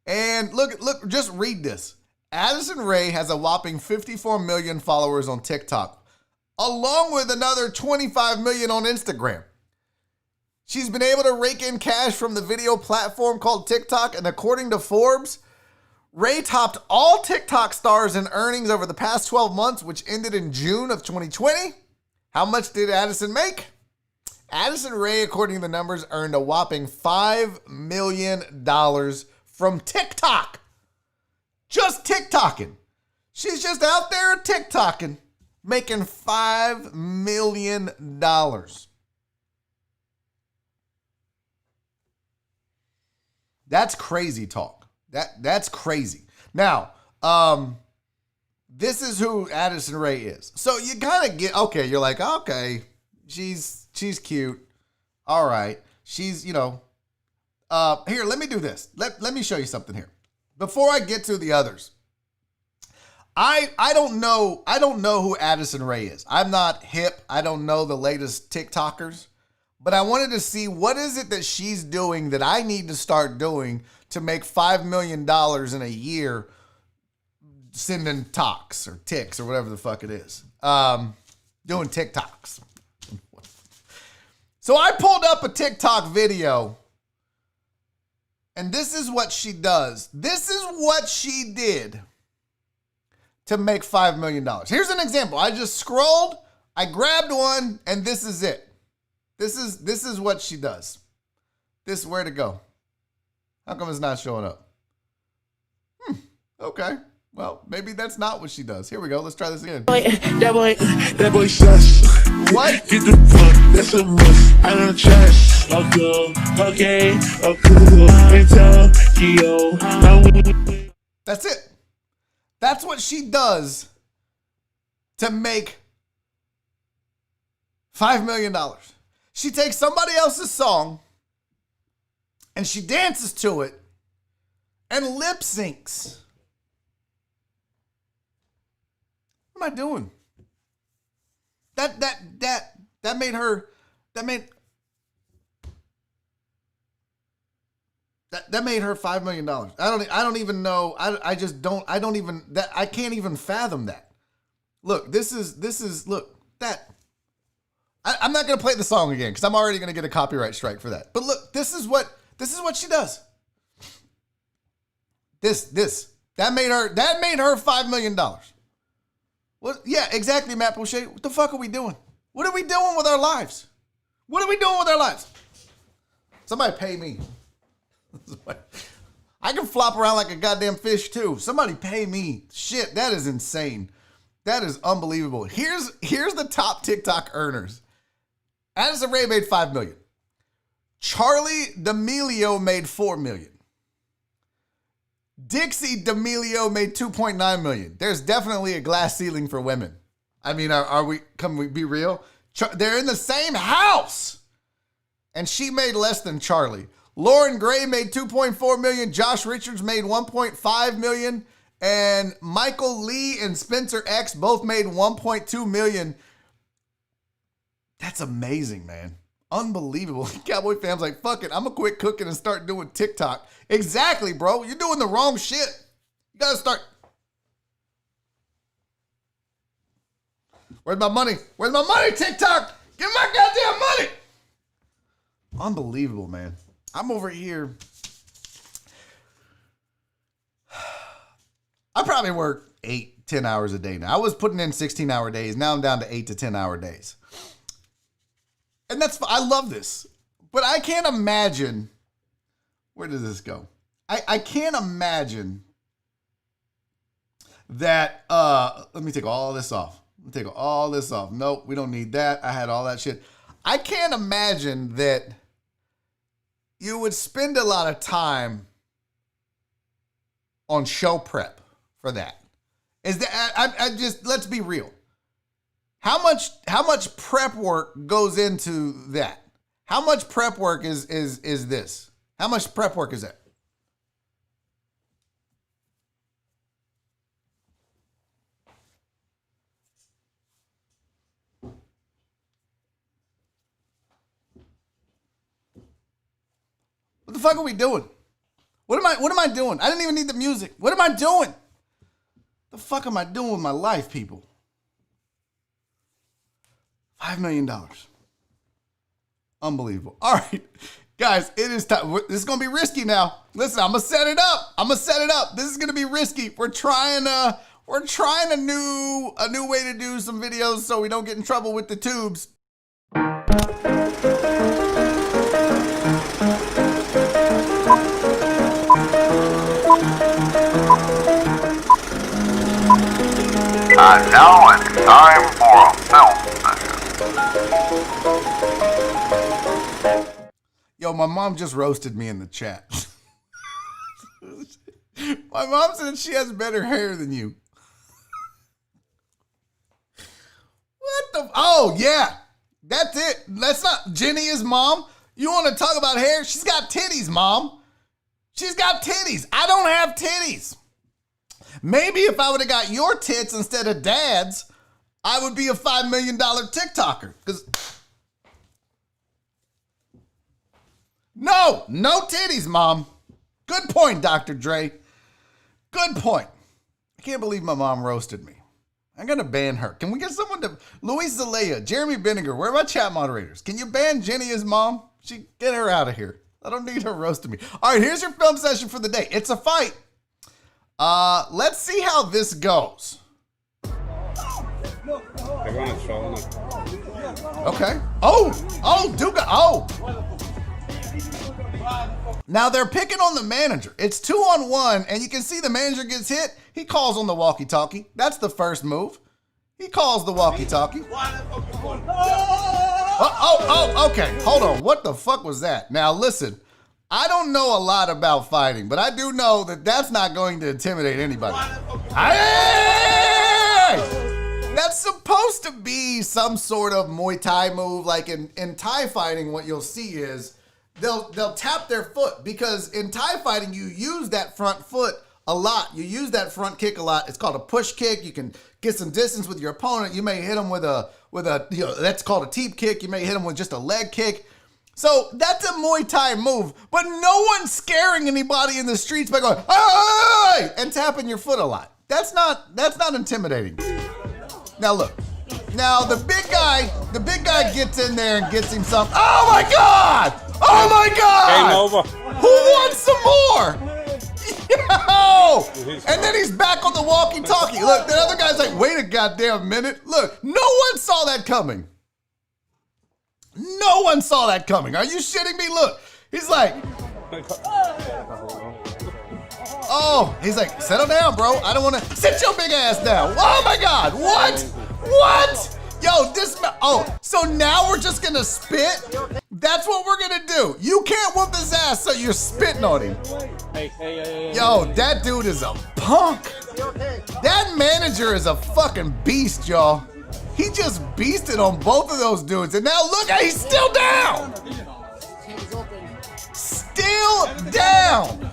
And look, just read this. Addison Rae has a whopping 54 million followers on TikTok, along with another 25 million on Instagram. She's been able to rake in cash from the video platform called TikTok, and according to Forbes, Rae topped all TikTok stars in earnings over the past 12 months, which ended in June of 2020. How much did Addison make? Addison Rae, according to the numbers, earned a whopping $5 million from TikTok. Just TikToking. She's just out there TikToking, making $5 million. That's crazy talk. That's crazy. Now, this is who Addison Rae is. So you kind of get, okay, you're like, okay, she's cute. All right. She's, here, let me do this. Let me show you something here. Before I get to the others, I don't know who Addison Rae is. I'm not hip. I don't know the latest TikTokers. But I wanted to see what is it that she's doing that I need to start doing to make $5 million in a year sending talks or ticks or whatever the fuck it is. Doing TikToks. So I pulled up a TikTok video, and this is what she does. This is what she did to make $5 million. Here's an example. I just scrolled, I grabbed one, and this is it. This is what she does. This is where to go. How come it's not showing up? Okay. Well, maybe that's not what she does. Here we go. Let's try this again. That boy sus. What? Get the fuck, that's a must. I don't trust. Okay, cool. And Tokyo. That's it. That's what she does to make $5 million. She takes somebody else's song and she dances to it and lip syncs. What am I doing? That made her $5 million. I don't even know. I can't even fathom that. Look, this is look, that. I'm not going to play the song again because I'm already going to get a copyright strike for that. But look, this is what she does. That made her $5 million. What? Yeah, exactly, Matt Boucher. What the fuck are we doing? What are we doing with our lives? What are we doing with our lives? Somebody pay me. I can flop around like a goddamn fish too. Somebody pay me. Shit, that is insane. That is unbelievable. Here's the top TikTok earners. Addison Rae made $5 million. Charlie D'Amelio made $4 million. Dixie D'Amelio made $2.9 million. There's definitely a glass ceiling for women. I mean, can we be real? They're in the same house. And she made less than Charlie. Lauren Gray made $2.4 million. Josh Richards made $1.5 million. And Michael Lee and Spencer X both made $1.2 million. That's amazing, man. Unbelievable. Cowboy fam's like, fuck it. I'm going to quit cooking and start doing TikTok. Exactly, bro. You're doing the wrong shit. You got to start. Where's my money? Where's my money, TikTok? Give my goddamn money. Unbelievable, man. I'm over here. I probably work 8-10 hours a day now. I was putting in 16-hour days. Now I'm down to 8 to 10-hour days. And I love this. But I can't imagine. Where does this go? I can't imagine that. Let me take all this off. Nope, we don't need that. I had all that shit. I can't imagine that you would spend a lot of time on show prep for that. Is that I just, let's be real. How much prep work goes into that? How much prep work is this? How much prep work is that? What the fuck are we doing? What am I doing? I didn't even need the music. What am I doing? The fuck am I doing with my life, people? $5 million. Unbelievable. All right, guys, it is time. This is going to be risky now. Listen, I'm going to set it up. This is going to be risky. We're trying a new way to do some videos so we don't get in trouble with the tubes. And now it's time for a film session. Yo, my mom just roasted me in the chat. My mom said she has better hair than you. What the? Oh, yeah. That's it. That's not Jenny is mom. You want to talk about hair? She's got titties, mom. She's got titties. I don't have titties. Maybe if I would have got your tits instead of dad's, I would be a $5 million TikToker. Because No titties, Mom. Good point, Dr. Dre. Good point. I can't believe my mom roasted me. I'm going to ban her. Can we get someone to... Luis Zelaya, Jeremy Benninger, where are my chat moderators? Can you ban Jenny as mom? Get her out of here. I don't need her roasting me. All right, here's your film session for the day. It's a fight. Let's see how this goes. Okay. Oh, Duga. Oh. Now they're picking on the manager. It's 2-on-1, and you can see the manager gets hit. He calls on the walkie-talkie. That's the first move. He calls the walkie-talkie. Okay. Hold on. What the fuck was that? Now listen, I don't know a lot about fighting, but I do know that that's not going to intimidate anybody. Hey! That's supposed to be some sort of Muay Thai move. Like in Thai fighting, what you'll see is they'll tap their foot, because in Thai fighting, you use that front foot a lot. You use that front kick a lot. It's called a push kick. You can get some distance with your opponent. You may hit them with a that's called a teep kick. You may hit them with just a leg kick. So that's a Muay Thai move, but no one's scaring anybody in the streets by going, "Hey!" and tapping your foot a lot. That's not intimidating. Now look. Now the big guy gets in there and gets him some. Oh my God! Oh my God! Game over. Who wants some more? Yo! And then he's back on the walkie-talkie. Look, the other guy's like, wait a goddamn minute. Look, no one saw that coming. No one saw that coming. Are you shitting me? Look, he's like, oh, he's like, settle down, bro. I don't want to. Sit your big ass down. Oh my God, what? What? Yo, so now we're just gonna spit? That's what we're gonna do. You can't whoop his ass, so you're spitting on him. Yo, that dude is a punk. That manager is a fucking beast, y'all. He just beasted on both of those dudes, and now look, he's still down. Still down.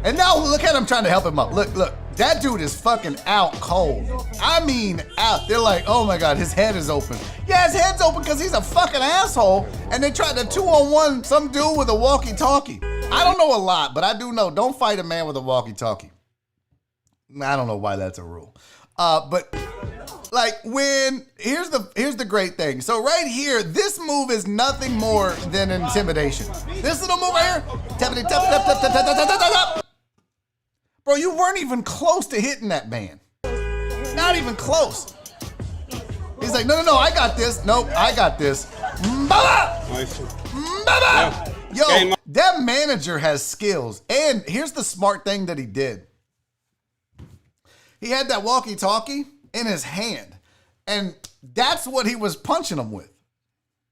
And now look at him trying to help him up. Look. That dude is fucking out cold. I mean out. They're like, oh my God, his head is open. Yeah, his head's open because he's a fucking asshole. And they tried to 2-on-1 some dude with a walkie-talkie. I don't know a lot, but I do know, don't fight a man with a walkie-talkie. I don't know why that's a rule. But like here's the great thing. So right here, this move is nothing more than intimidation. This little move right here. Bro, you weren't even close to hitting that man. Not even close. He's like, no, I got this. Nope, I got this. Nice. Yeah. Yo, that manager has skills. And here's the smart thing that he did. He had that walkie-talkie in his hand. And that's what he was punching him with.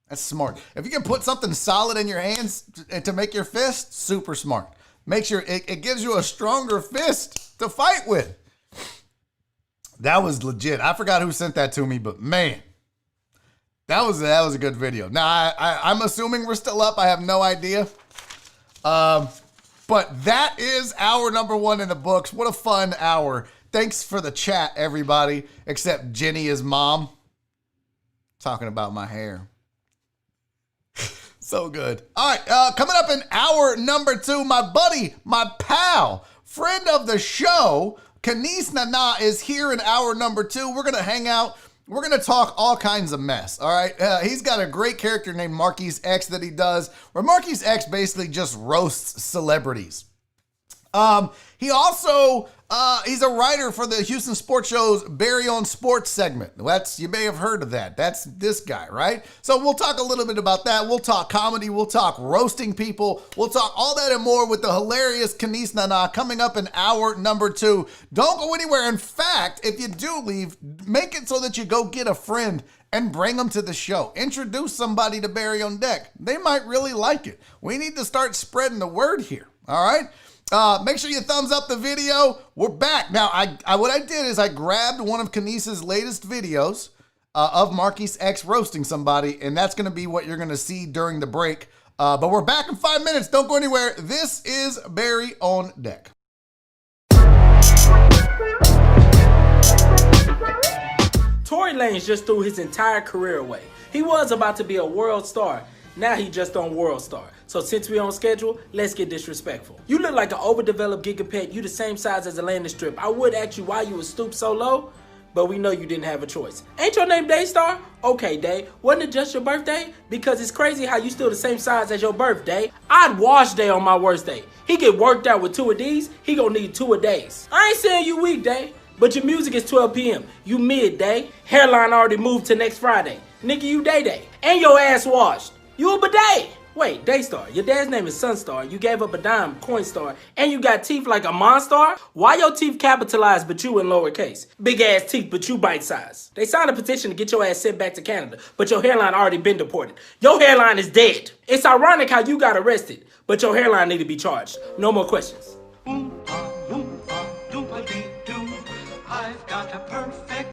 That's smart. If you can put something solid in your hands to make your fist, super smart. Make sure it gives you a stronger fist to fight with. That was legit. I forgot who sent that to me, but man, that was a good video. Now, I'm assuming we're still up. I have no idea. But that is hour number 1 in the books. What a fun hour. Thanks for the chat, everybody, except Jenny, his mom. Talking about my hair. So good. All right, coming up in hour number 2, my buddy, my pal, friend of the show, Canice Nnanna is here in hour number 2. We're going to hang out. We're going to talk all kinds of mess, all right? He's got a great character named Marquis X that he does, where Marquis X basically just roasts celebrities. He also, he's a writer for the Houston Sports Show's Barry on Sports segment. You may have heard of that. That's this guy, right? So we'll talk a little bit about that. We'll talk comedy. We'll talk roasting people. We'll talk all that and more with the hilarious Canice Nnanna coming up in hour number 2. Don't go anywhere. In fact, if you do leave, make it so that you go get a friend and bring them to the show. Introduce somebody to Barry on Deck. They might really like it. We need to start spreading the word here, all right? Make sure you thumbs up the video. We're back. Now, what I did is I grabbed one of Canice's latest videos of Marquis X roasting somebody, and that's going to be what you're going to see during the break. But we're back in 5 minutes. Don't go anywhere. This is Barry on Deck. Tory Lanez just threw his entire career away. He was about to be a world star. Now he just on World Star. So since we on schedule, let's get disrespectful. You look like an overdeveloped gigapet. You the same size as a landing strip. I would ask you why you was stooped so low, but we know you didn't have a choice. Ain't your name Daystar? Okay, Day. Wasn't it just your birthday? Because it's crazy how you still the same size as your birthday. I'd wash Day on my worst day. He get worked out with 2 of these, he gonna need 2 a days. I ain't saying you weak, Day, but your music is 12 p.m. You mid-day. Hairline already moved to next Friday. Nigga, you Day-Day. And your ass washed. You a bidet. Wait, Daystar, your dad's name is Sunstar. You gave up a dime, Coinstar, and you got teeth like a Monstar? Why your teeth capitalized but you in lowercase? Big ass teeth but you bite size. They signed a petition to get your ass sent back to Canada, but your hairline already been deported. Your hairline is dead. It's ironic how you got arrested, but your hairline need to be charged. No more questions. I've got a perfect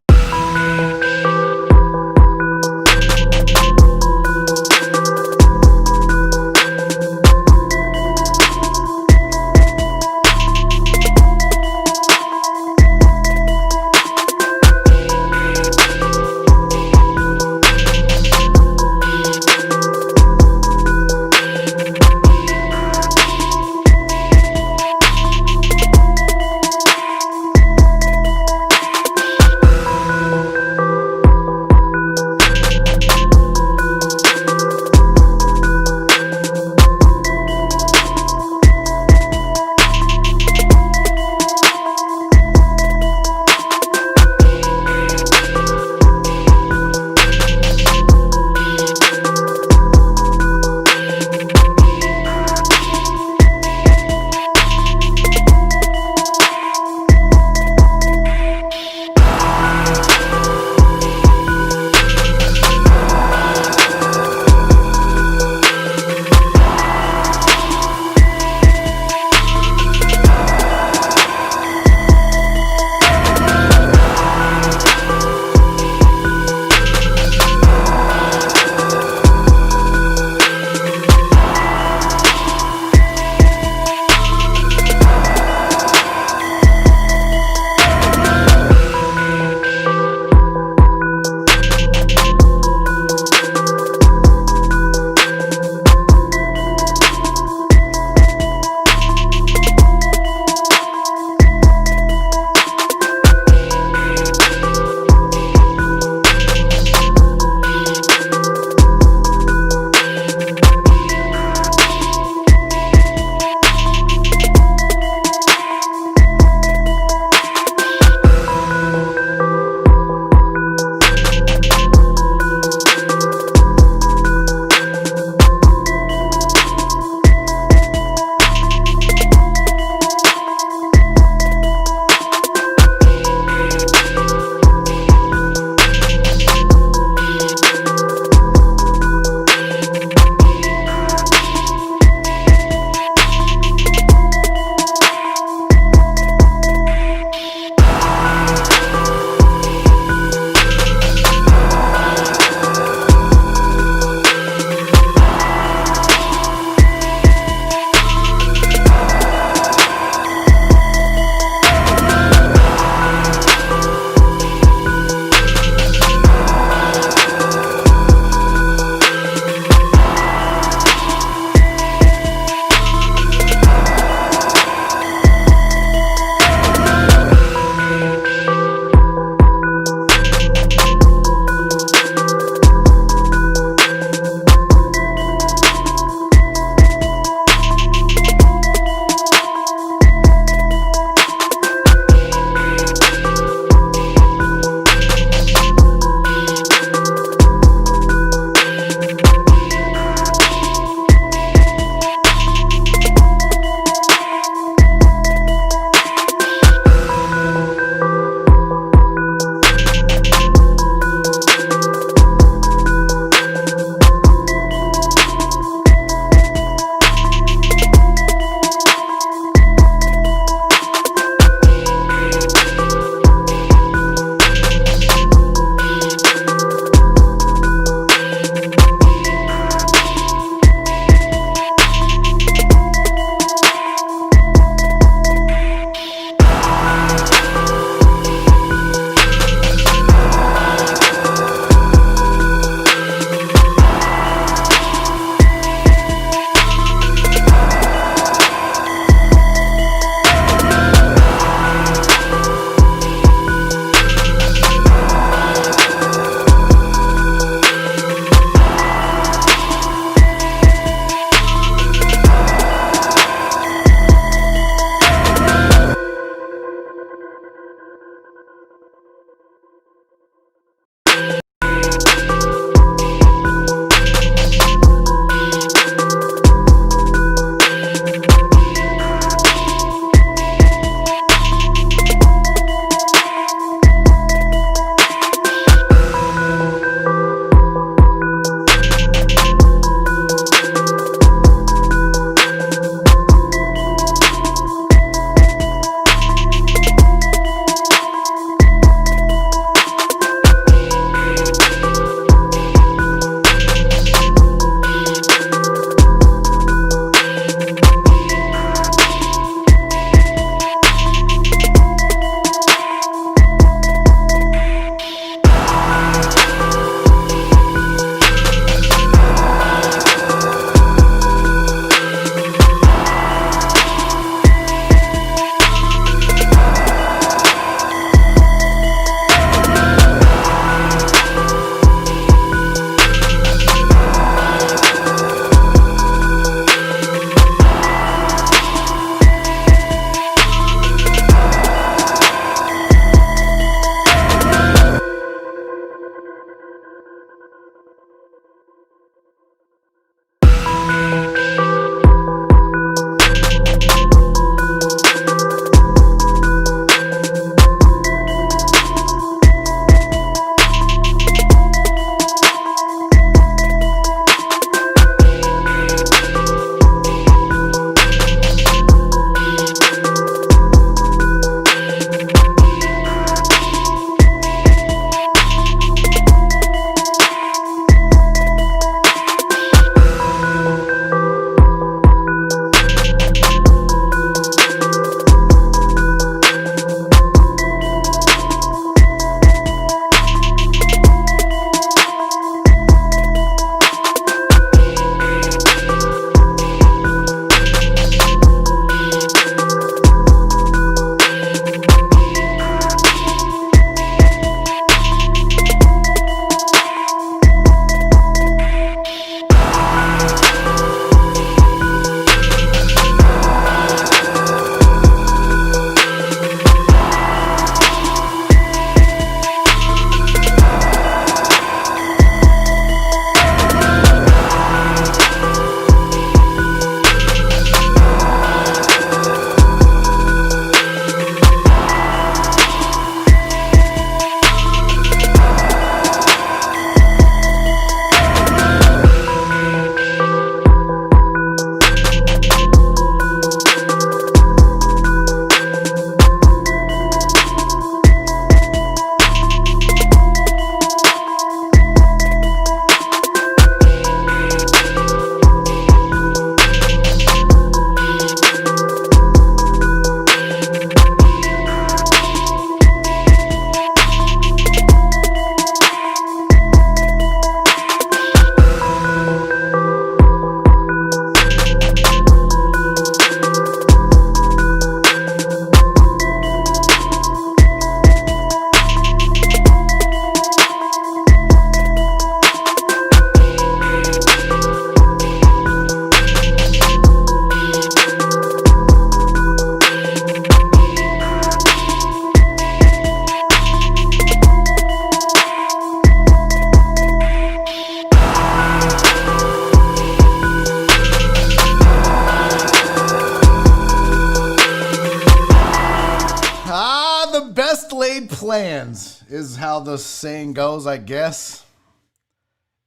laid plans is how the saying goes, I guess.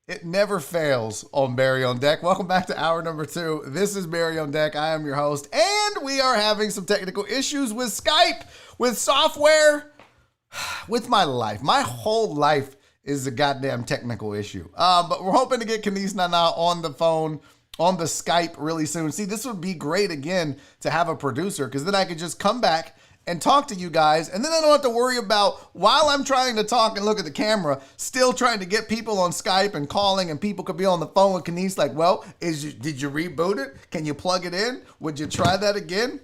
It never fails on Barry on Deck. Welcome back to hour number 2. This is Barry on Deck. I am your host, and we are having some technical issues with Skype, with software, with my life. My whole life is a goddamn technical issue. But we're hoping to get Canice Nnanna on the phone, on the Skype really soon. See, this would be great again to have a producer, because then I could just come back and talk to you guys, and then I don't have to worry about, while I'm trying to talk and look at the camera, still trying to get people on Skype and calling, and people could be on the phone with Canice like, well, did you reboot it? Can you plug it in? Would you try that again?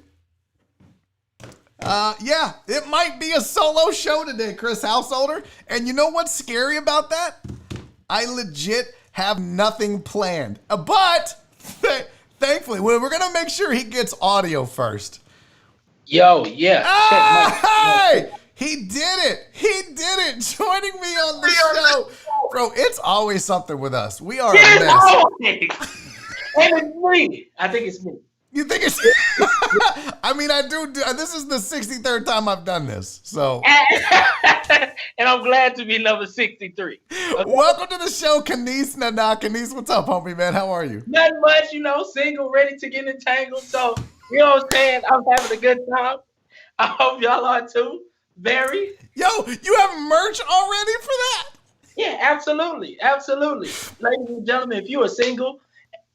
Yeah, it might be a solo show today, Chris Householder, and you know what's scary about that? I legit have nothing planned, but thankfully, we're going to make sure he gets audio first. Yo, yeah. Hey! He did it. He did it. Joining me on the show. Bro, it's always something with us. We are a mess. And it's me. I think it's me. You think it's... I mean, I do. This is the 63rd time I've done this, so... And I'm glad to be number 63. Okay. Welcome to the show, Canice Nnanna. Canice, what's up, homie, man? How are you? Nothing much, single, ready to get entangled, so... You know what I'm saying? I'm having a good time. I hope y'all are too. Very. Yo, you have merch already for that? Yeah, absolutely. Absolutely. Ladies and gentlemen, if you are single,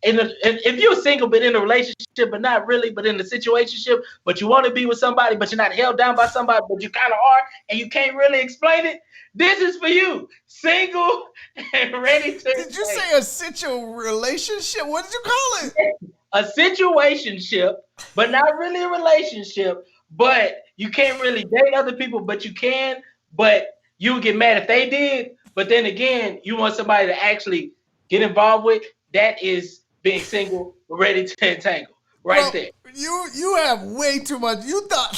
if you're single but in a relationship, but not really, but in a situationship, but you want to be with somebody, but you're not held down by somebody, but you kind of are, and you can't really explain it, this is for you. Single and ready to... Did you say a relationship? What did you call it? A situationship, but not really a relationship, but you can't really date other people, but you can, but you would get mad if they did. But then again, you want somebody to actually get involved with. That is being single, ready to entangle, right there. You have way too much. You thought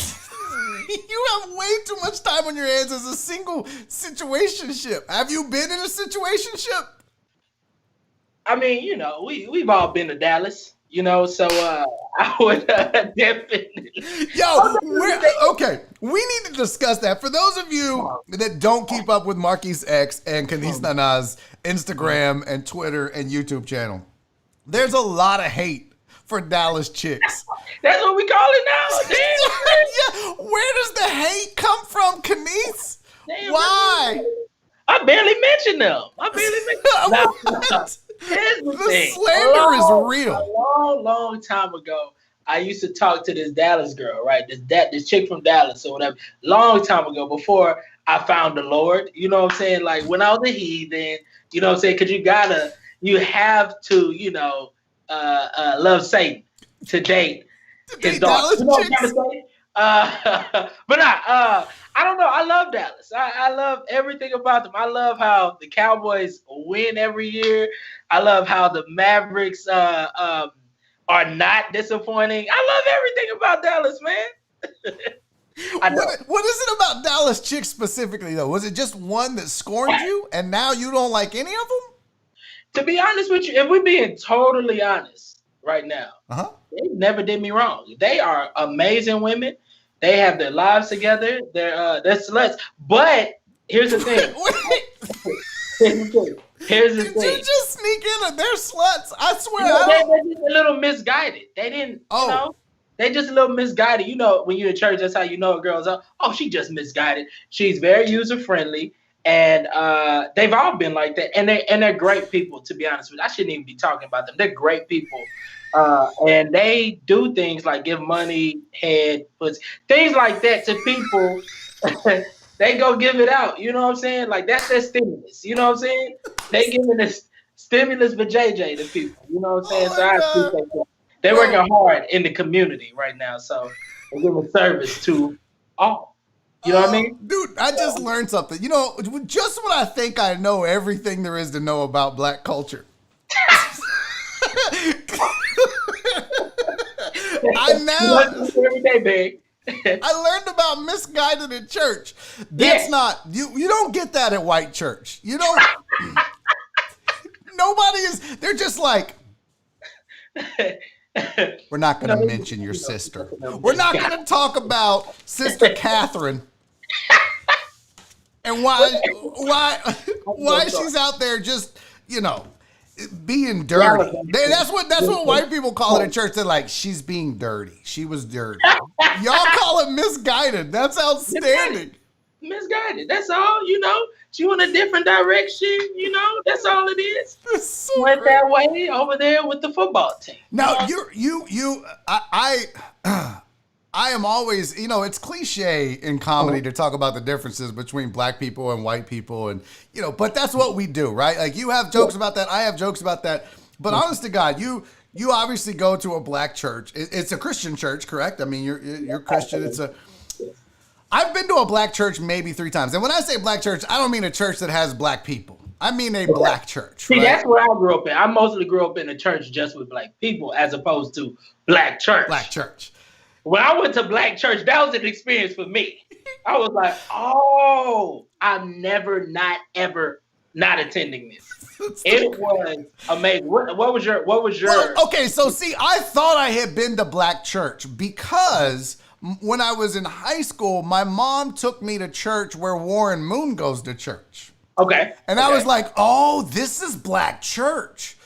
you have way too much time on your hands as a single situationship. Have you been in a situationship? I mean, we've all been to Dallas. So I would definitely. Yo, okay. We need to discuss that. For those of you that don't keep up with Marquise X and Canice Nnanna's Instagram and Twitter and YouTube channel, there's a lot of hate for Dallas chicks. That's what we call it now. Yeah. Where does the hate come from, Canice? Why? I barely mentioned them. What? Here's the thing. Slander is real. A long time ago, I used to talk to this Dallas girl, right? This chick from Dallas or whatever. Long time ago, before I found the Lord. You know what I'm saying? Like when I was a heathen. You know what I'm saying? Because you have to, love Satan to date his daughter. You know what I'm trying to say? But I don't know. I love Dallas. I love everything about them. I love how the Cowboys win every year. I love how the Mavericks are not disappointing. I love everything about Dallas, man. What is it about Dallas chicks specifically, though? Was it just one that scorned you, and now you don't like any of them? To be honest with you, if we're being totally honest right now, they never did me wrong. They are amazing women. They have their lives together. They're sluts. But here's the thing. Here's the thing. Did you just sneak in? They're sluts. I swear. They're just a little misguided. They didn't. They just a little misguided. When you're in church, that's how you know a girl's up. Oh, she just misguided. She's very user friendly, and they've all been like that. And they're great people. To be honest with you, I shouldn't even be talking about them. They're great people. And they do things like give money, head, pussy, things like that to people. They go give it out. You know what I'm saying? Like that's their stimulus. You know what I'm saying? They giving this stimulus for JJ to people. You know what I'm saying? So I appreciate that. They're working hard in the community right now. So they're giving service to all. You know what I mean? Dude, I just learned something. Just when I think I know everything there is to know about black culture. Every day, babe. I learned about misguided in church. That's not you don't get that at white church. You don't. Nobody is. They're just like, we're not going to mention your sister. We're not going to talk about Sister Catherine. And why she's out there just, being dirty. That's what white people call it in church. They're like, she's being dirty. She was dirty. Y'all call it misguided. That's outstanding. Misguided. That's all, She went a different direction, That's all it is. So went great. That way over there with the football team. Now, I am always, it's cliche in comedy to talk about the differences between black people and white people. And, but that's what we do, right? Like you have jokes about that. I have jokes about that. But honest to God, you obviously go to a black church. It's a Christian church, correct? I mean, you're Christian. I've been to a black church maybe 3 times. And when I say black church, I don't mean a church that has black people. I mean a black church. See, that's where I grew up in. I mostly grew up in a church just with black people as opposed to black church. Black church. When I went to black church, that was an experience for me. I was like, oh, I'm never, not ever, not attending this. It was amazing. What was your? Well, okay, so see, I thought I had been to black church because when I was in high school, my mom took me to church where Warren Moon goes to church. Okay. And I was like, oh, this is black church.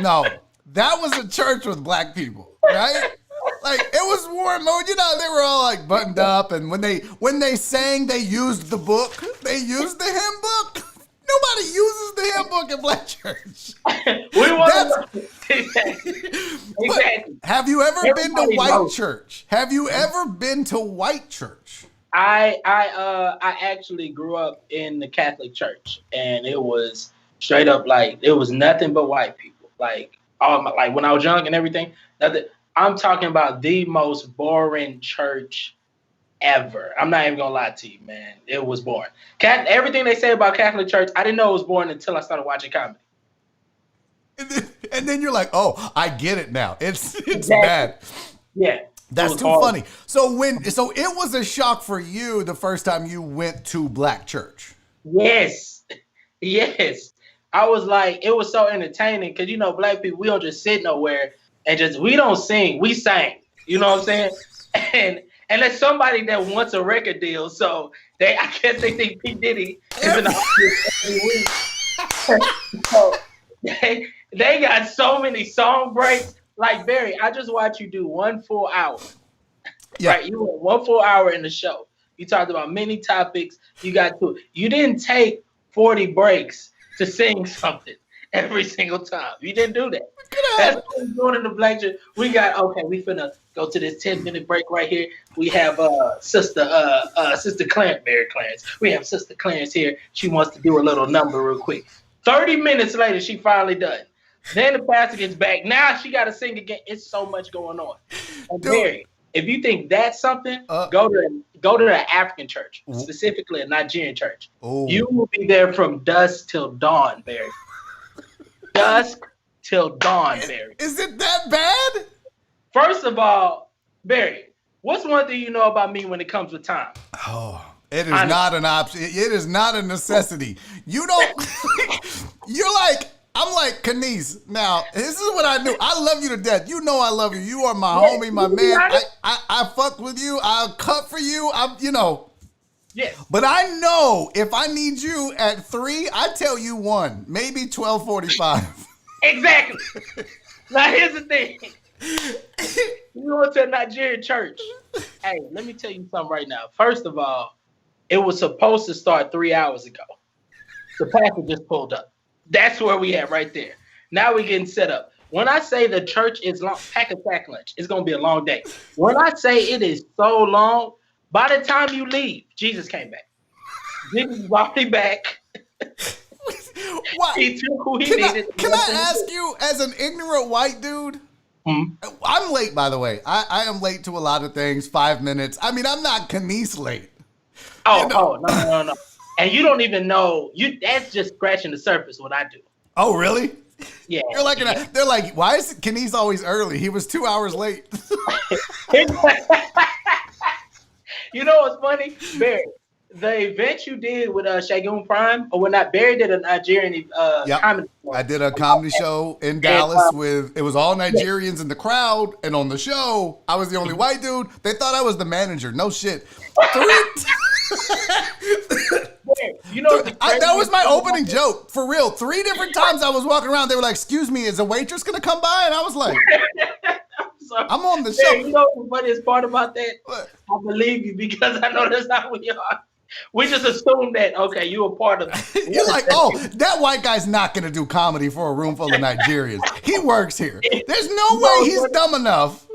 No, that was a church with black people, right? Like it was Warren Moon, they were all like buttoned up, and when they sang, they used the book. They used the hymn book. Nobody uses the hymn book in black church. Exactly. Have you ever been to white church? Have you ever been to white church? I actually grew up in the Catholic Church, and it was straight up like it was nothing but white people. Like when I was young and everything. I'm talking about the most boring church ever. I'm not even gonna lie to you, man. It was boring. Everything they say about Catholic Church, I didn't know it was boring until I started watching comedy. And then you're like, oh, I get it now. It's exactly. Bad. Yeah. That's too funny. So it was a shock for you the first time you went to black church. Yes. I was like, it was so entertaining because black people, we don't just sit nowhere and we don't sing, we sang. You know what I'm saying? And there's somebody that wants a record deal, so I guess they think P. Diddy is in the office every week. So they got so many song breaks. Like Barry, I just watched you do 1 full hour. Yeah. Right, you went 1 full hour in the show. You talked about many topics. You didn't take 40 breaks to sing something every single time. You didn't do that. That's what we're doing in the black church. We finna go to this 10-minute break right here. We have Sister Clarence, Mary Clarence. We have Sister Clarence here. She wants to do a little number real quick. 30 minutes later, she finally done. Then the pastor gets back. Now she got to sing again. It's so much going on. And Mary, if you think that's something, go to the African church, specifically a Nigerian church. Ooh. You will be there from dusk till dawn, Barry. Dusk till dawn, Barry. Is it that bad? First of all, Barry, what's one thing you know about me when it comes with time? Oh, it is not an option. It is not a necessity. You don't. I'm like, Canice, now, this is what I do. I love you to death. You know I love you. You are my homie, my man. I fuck with you. I'll cut for you. Yes. But I know if I need you at 3, I tell you 1, maybe 12:45. Exactly. Now, here's the thing. You go to a Nigerian church. Hey, let me tell you something right now. First of all, it was supposed to start 3 hours ago. The pastor just pulled up. That's where we at right there. Now we're getting set up. When I say the church is long, pack a sack lunch, it's going to be a long day. When I say it is so long, by the time you leave, Jesus came back. Jesus is already back. What? He took who he needed. Can I ask you, as an ignorant white dude, I'm late, by the way. I am late to a lot of things, 5 minutes. I mean, I'm not Canice late. No. And you don't even know. That's just scratching the surface what I do. Oh, really? Yeah. You're like, they're like, why is Canice always early? He was 2 hours late. You know what's funny? Barry, the event you did with Shagun Prime, or when not, Barry did a Nigerian comedy show. I did a comedy show in Dallas it was all Nigerians in the crowd, and on the show, I was the only white dude. They thought I was the manager. No shit. You know, that was my opening joke. For real. 3 different times I was walking around. They were like, excuse me, is a waitress going to come by? And I was like, I'm on the show. You know the funniest part about that? What? I believe you because I know that's not what you are. We just assume that, okay, you're a part of it. You're like, oh, that white guy's not going to do comedy for a room full of Nigerians. He works here. There's no way he's dumb enough.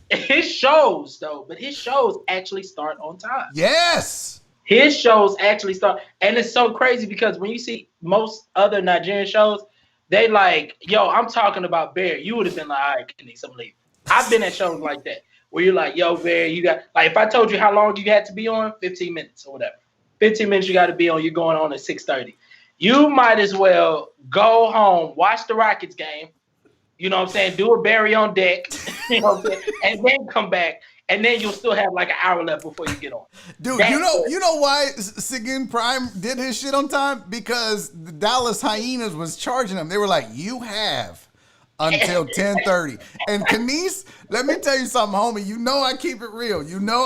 His shows, though, but his shows actually start on time. Yes. His shows actually start. And it's so crazy because when you see most other Nigerian shows, they like, yo, I'm talking about Bear. You would have been like, all right, Canice, I'm leaving. I've been at shows like that where you're like, yo, Bear, you got, like, if I told you how long you had to be on, 15 minutes or whatever. 15 minutes you got to be on, you're going on at 6:30. You might as well go home, watch the Rockets game, you know what I'm saying, do a Barry on deck, you know what I'm saying, and then come back, and then you'll still have like an hour left before you get on. Dude, you know why Seguin Prime did his shit on time? Because the Dallas Hyenas was charging him. They were like, you have until 10:30. And Canice, let me tell you something, homie. You know I keep it real. You know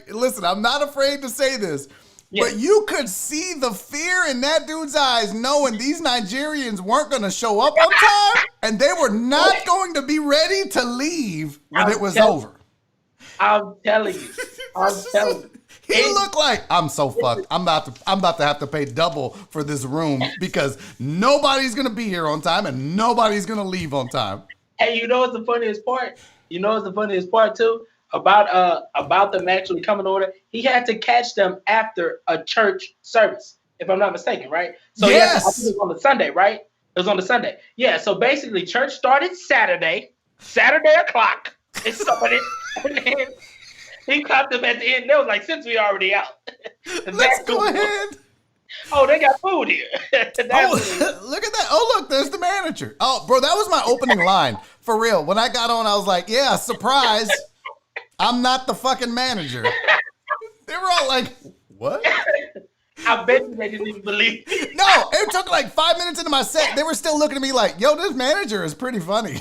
listen, I'm not afraid to say this. But you could see the fear in that dude's eyes knowing these Nigerians weren't going to show up on time and they were not going to be ready to leave when it was over. I'm telling you. He looked like, I'm so fucked. I'm about to have to pay double for this room because nobody's going to be here on time and nobody's going to leave on time. Hey, you know what's the funniest part? You know what's the funniest part too? About them actually coming over, he had to catch them after a church service, if I'm not mistaken, right? So yes. I think it was on the Sunday, right? It was on the Sunday. Yeah, so basically church started Saturday o'clock. It started, and then he caught them at the end. They was like, since we already out. Let's go ahead. Oh, they got food here. Look at that. Oh, look, there's the manager. Oh, bro, that was my opening line. For real. When I got on, I was like, yeah, surprise. I'm not the fucking manager. They were all like, what? I bet you they didn't even believe it. No, it took like 5 minutes into my set. They were still looking at me like, yo, this manager is pretty funny.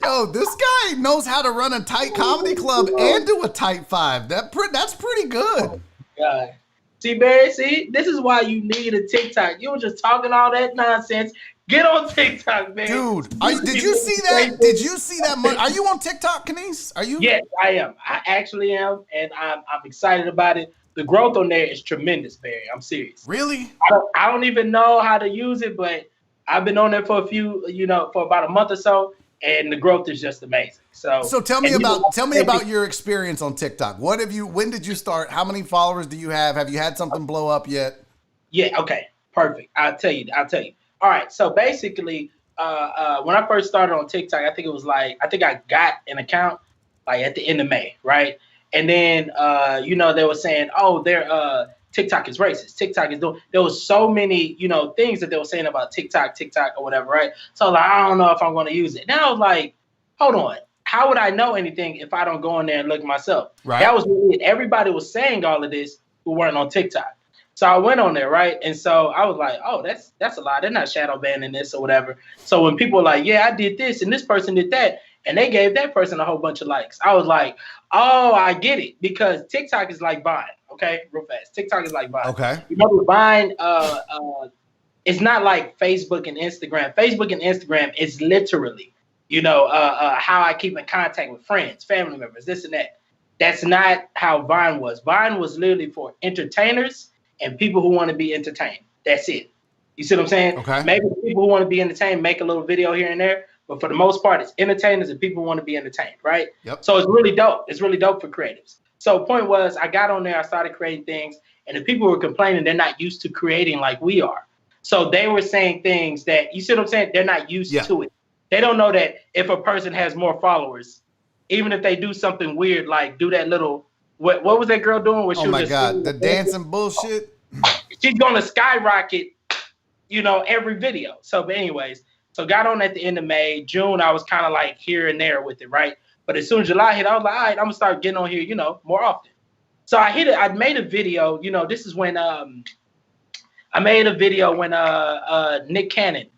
Yo, this guy knows how to run a tight comedy club and do a tight 5. That's pretty good. Oh, God. See, Barry, this is why you need a TikTok. You were just talking all that nonsense. Get on TikTok, man. Dude, did you see that? Did you see that? Are you on TikTok, Canice? Are you? Yes, I am. I actually am, and I'm excited about it. The growth on there is tremendous, Barry. I'm serious. Really? I don't even know how to use it, but I've been on there for for about a month or so, and the growth is just amazing. So tell me about your experience on TikTok. When did you start? How many followers do you have? Have you had something blow up yet? Yeah, okay. Perfect. I'll tell you. All right, so basically, when I first started on TikTok, I think I got an account like at the end of May, right? And then, they were saying, oh, TikTok is racist. TikTok is doing. There was so many, things that they were saying about TikTok or whatever, right? So like, I don't know if I'm going to use it. Now I was like, hold on, how would I know anything if I don't go in there and look myself? Right. That was weird. Everybody was saying all of this who weren't on TikTok. So I went on there, right? And so I was like, oh, that's a lot. They're not shadow banning this or whatever. So when people were like, yeah, I did this and this person did that, and they gave that person a whole bunch of likes, I was like, oh, I get it. Because TikTok is like Vine, okay? Real fast. TikTok is like Vine. Okay. You know, Vine, it's not like Facebook and Instagram. Facebook and Instagram is literally, how I keep in contact with friends, family members, this and that. That's not how Vine was. Vine was literally for entertainers and people who want to be entertained. That's it. You see what I'm saying? Okay. Maybe people who want to be entertained make a little video here and there, but for the most part, it's entertainers and people who want to be entertained, right? Yep. So it's really dope. It's really dope for creatives. So point was, I got on there, I started creating things, and the people were complaining they're not used to creating like we are. So they were saying things that, you see what I'm saying? They're not used to it. They don't know that if a person has more followers, even if they do something weird, like do that little, what was that girl doing? Oh my God, the dancing bullshit. She's gonna skyrocket, every video. So, but anyways, so got on at the end of May. June, I was kind of like here and there with it, right? But as soon as July hit, I was like, all right, I'm gonna start getting on here, more often. So I made a video, this is when I made a video when Nick Cannon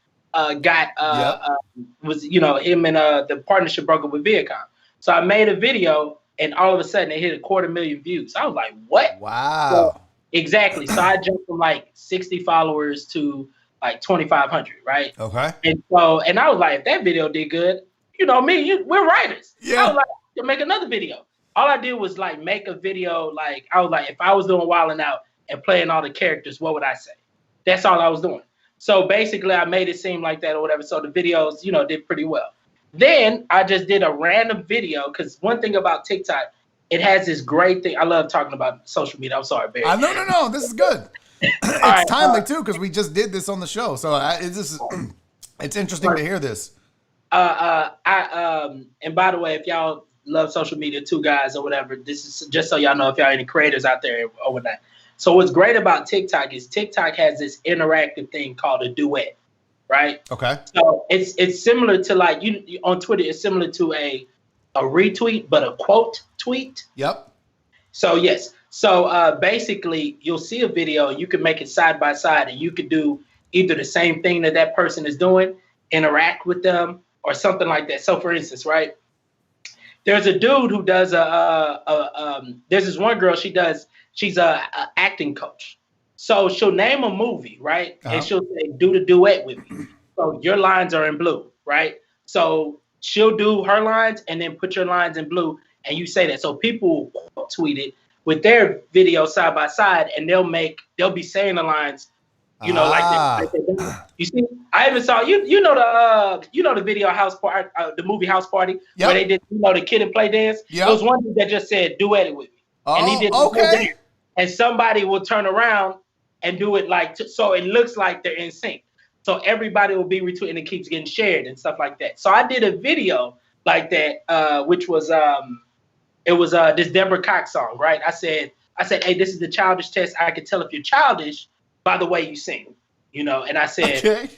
was him and the partnership broke up with Viacom. So I made a video and all of a sudden it hit 250,000 views. I was like, what? Wow. So, exactly. So I jumped from like 60 followers to like 2,500, right? Okay. And I was like, if that video did good, you know me, we're writers. Yeah. I was like, to make another video. All I did was like make a video. Like I was like, if I was doing Wildin' Out and playing all the characters, what would I say? That's all I was doing. So basically, I made it seem like that or whatever. So the videos, did pretty well. Then I just did a random video because one thing about TikTok, it has this great thing. I love talking about social media. I'm sorry, Barry. No. This is good. It's timely too because we just did this on the show, so it's interesting to hear this. And by the way, if y'all love social media, two guys or whatever, this is just so y'all know if y'all any creators out there or whatnot. So what's great about TikTok is TikTok has this interactive thing called a duet, right? Okay. So it's similar to like you on Twitter. It's similar to a retweet, but a quote tweet. Yep. So yes. So basically, you'll see a video. You can make it side by side, and you could do either the same thing that person is doing, interact with them, or something like that. So for instance, right? There's a dude who does there's this one girl, she's a acting coach. So she'll name a movie, right? Uh-huh. And she'll say, do the duet with me. So your lines are in blue, right? So she'll do her lines and then put your lines in blue and you say that. So people will tweet it with their video side by side and they'll be saying the lines, like you see, I even saw you know the video house party, the movie House Party, where they did the kid and play dance. There was one dude that just said duet it with me, and he did the whole dance. And somebody will turn around and do it so it looks like they're in sync. So everybody will be retweeting and it keeps getting shared and stuff like that. So I did a video like that, which was it was this Deborah Cox song, right? I said, hey, this is the childish test. I can tell if you're childish by the way you sing, and I said,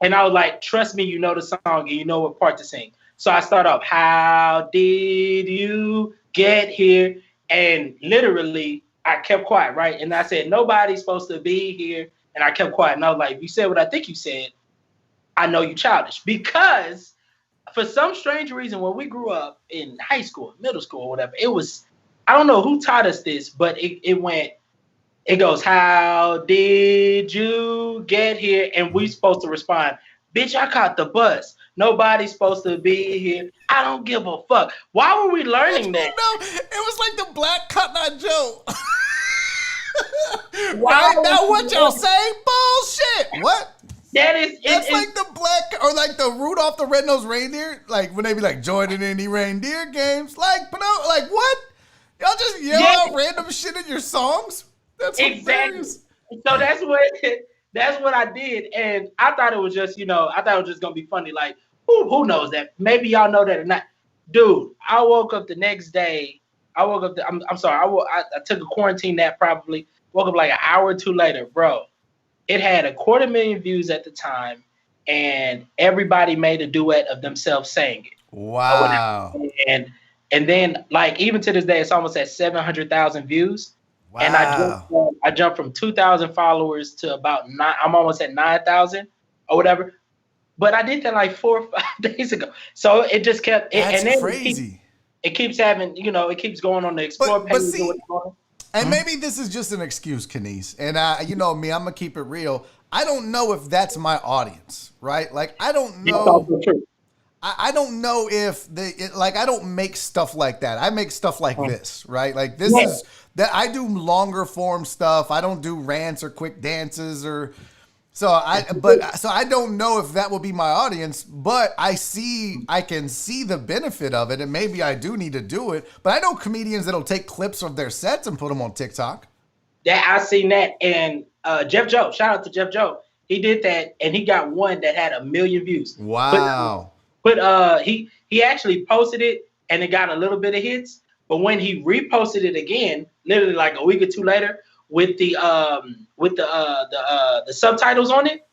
and I was like, trust me, you know the song and you know what part to sing. So I start off, how did you get here? And literally I kept quiet, right? And I said, nobody's supposed to be here. And I kept quiet. And I was like, if you said what I think you said, I know you childish. Because for some strange reason, when we grew up in high school, middle school, or whatever, it was, I don't know who taught us this, but it goes, how did you get here? And we supposed to respond, bitch, I caught the bus. Nobody's supposed to be here. I don't give a fuck. Why were we learning that? No, it was like the Black Cotton Eye Joe. Why? Right now, what y'all say? Bullshit. What? That's like the black or like the Rudolph the Red-Nosed Reindeer. Like when they be like joining any reindeer games. Like what? Y'all just yell out random shit in your songs? That's hilarious. So that's what I did, and I thought it was just gonna be funny. Like who knows that? Maybe y'all know that or not, dude. I woke up the next day. I'm sorry. I took a quarantine nap. Probably woke up like an hour or two later, bro. It had 250,000 views at the time, and everybody made a duet of themselves saying it. Wow. And then like even to this day, it's almost at 700,000 views. Wow. And I jumped from 2,000 followers to about 9. I'm almost at 9,000 or whatever. But I did that like 4 or 5 days ago. So it just kept. That's crazy. It keeps having, it keeps going on the explore page. And maybe this is just an excuse, Canice. And you know me, I'm gonna keep it real. I don't know if that's my audience, right? Like I don't know. I don't know if I don't make stuff like that. I make stuff like this, right? Like this is that I do longer form stuff. I don't do rants or quick dances or so I don't know if that will be my audience, but I can see the benefit of it, and maybe I do need to do it. But I know comedians that'll take clips of their sets and put them on TikTok. Yeah, I seen that, and Jeff Joe, shout out to Jeff Joe. He did that, and he got one that had 1 million views. Wow. But he actually posted it, and it got a little bit of hits. But when he reposted it again, literally like a week or two later, with the subtitles on it,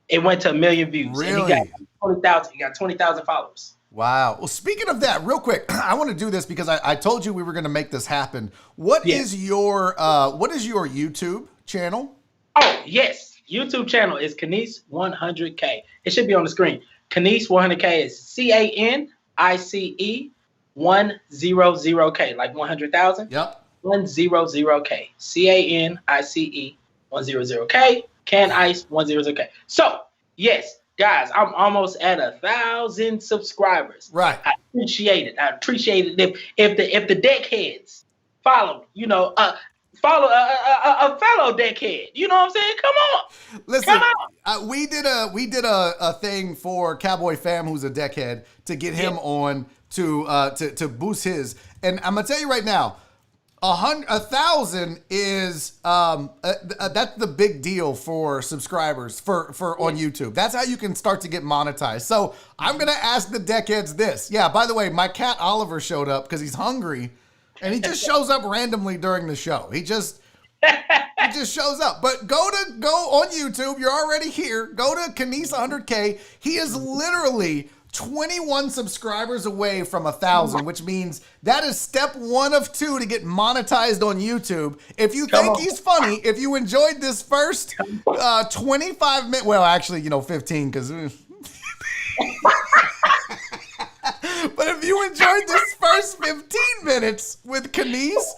it went to 1 million views. Really? And he got 20,000 followers. Wow. Well, speaking of that, real quick, I want to do this because I told you we were going to make this happen. What is your YouTube channel? Oh, yes. YouTube channel is Canice 100K. It should be on the screen. Canice 100K is CANICE 100K, like 100,000. Yep. 100K. CANICE 100K. Canice 100K. So yes, guys, I'm almost at 1,000 subscribers. Right. I appreciate it. I appreciate it. If the deckheads follow, follow a fellow deckhead. You know what I'm saying? Come on. Listen, Come on. we did a thing for Cowboy Fam, who's a deckhead, to get him on to boost his. And I'm gonna tell you right now, 1,000 is that's the big deal for subscribers for on YouTube. That's how you can start to get monetized. So I'm gonna ask the deckheads this. Yeah, by the way, my cat Oliver showed up because he's hungry, and he just shows up randomly during the show. He just shows up. But go on YouTube. You're already here. Go to Canice 100K. He is literally 21 subscribers away from 1,000, which means that is step 1 of 2 to get monetized on YouTube. If you think he's funny, if you enjoyed this first 25 minutes, well, actually, 15, because but if you enjoyed this first 15 minutes with Canice,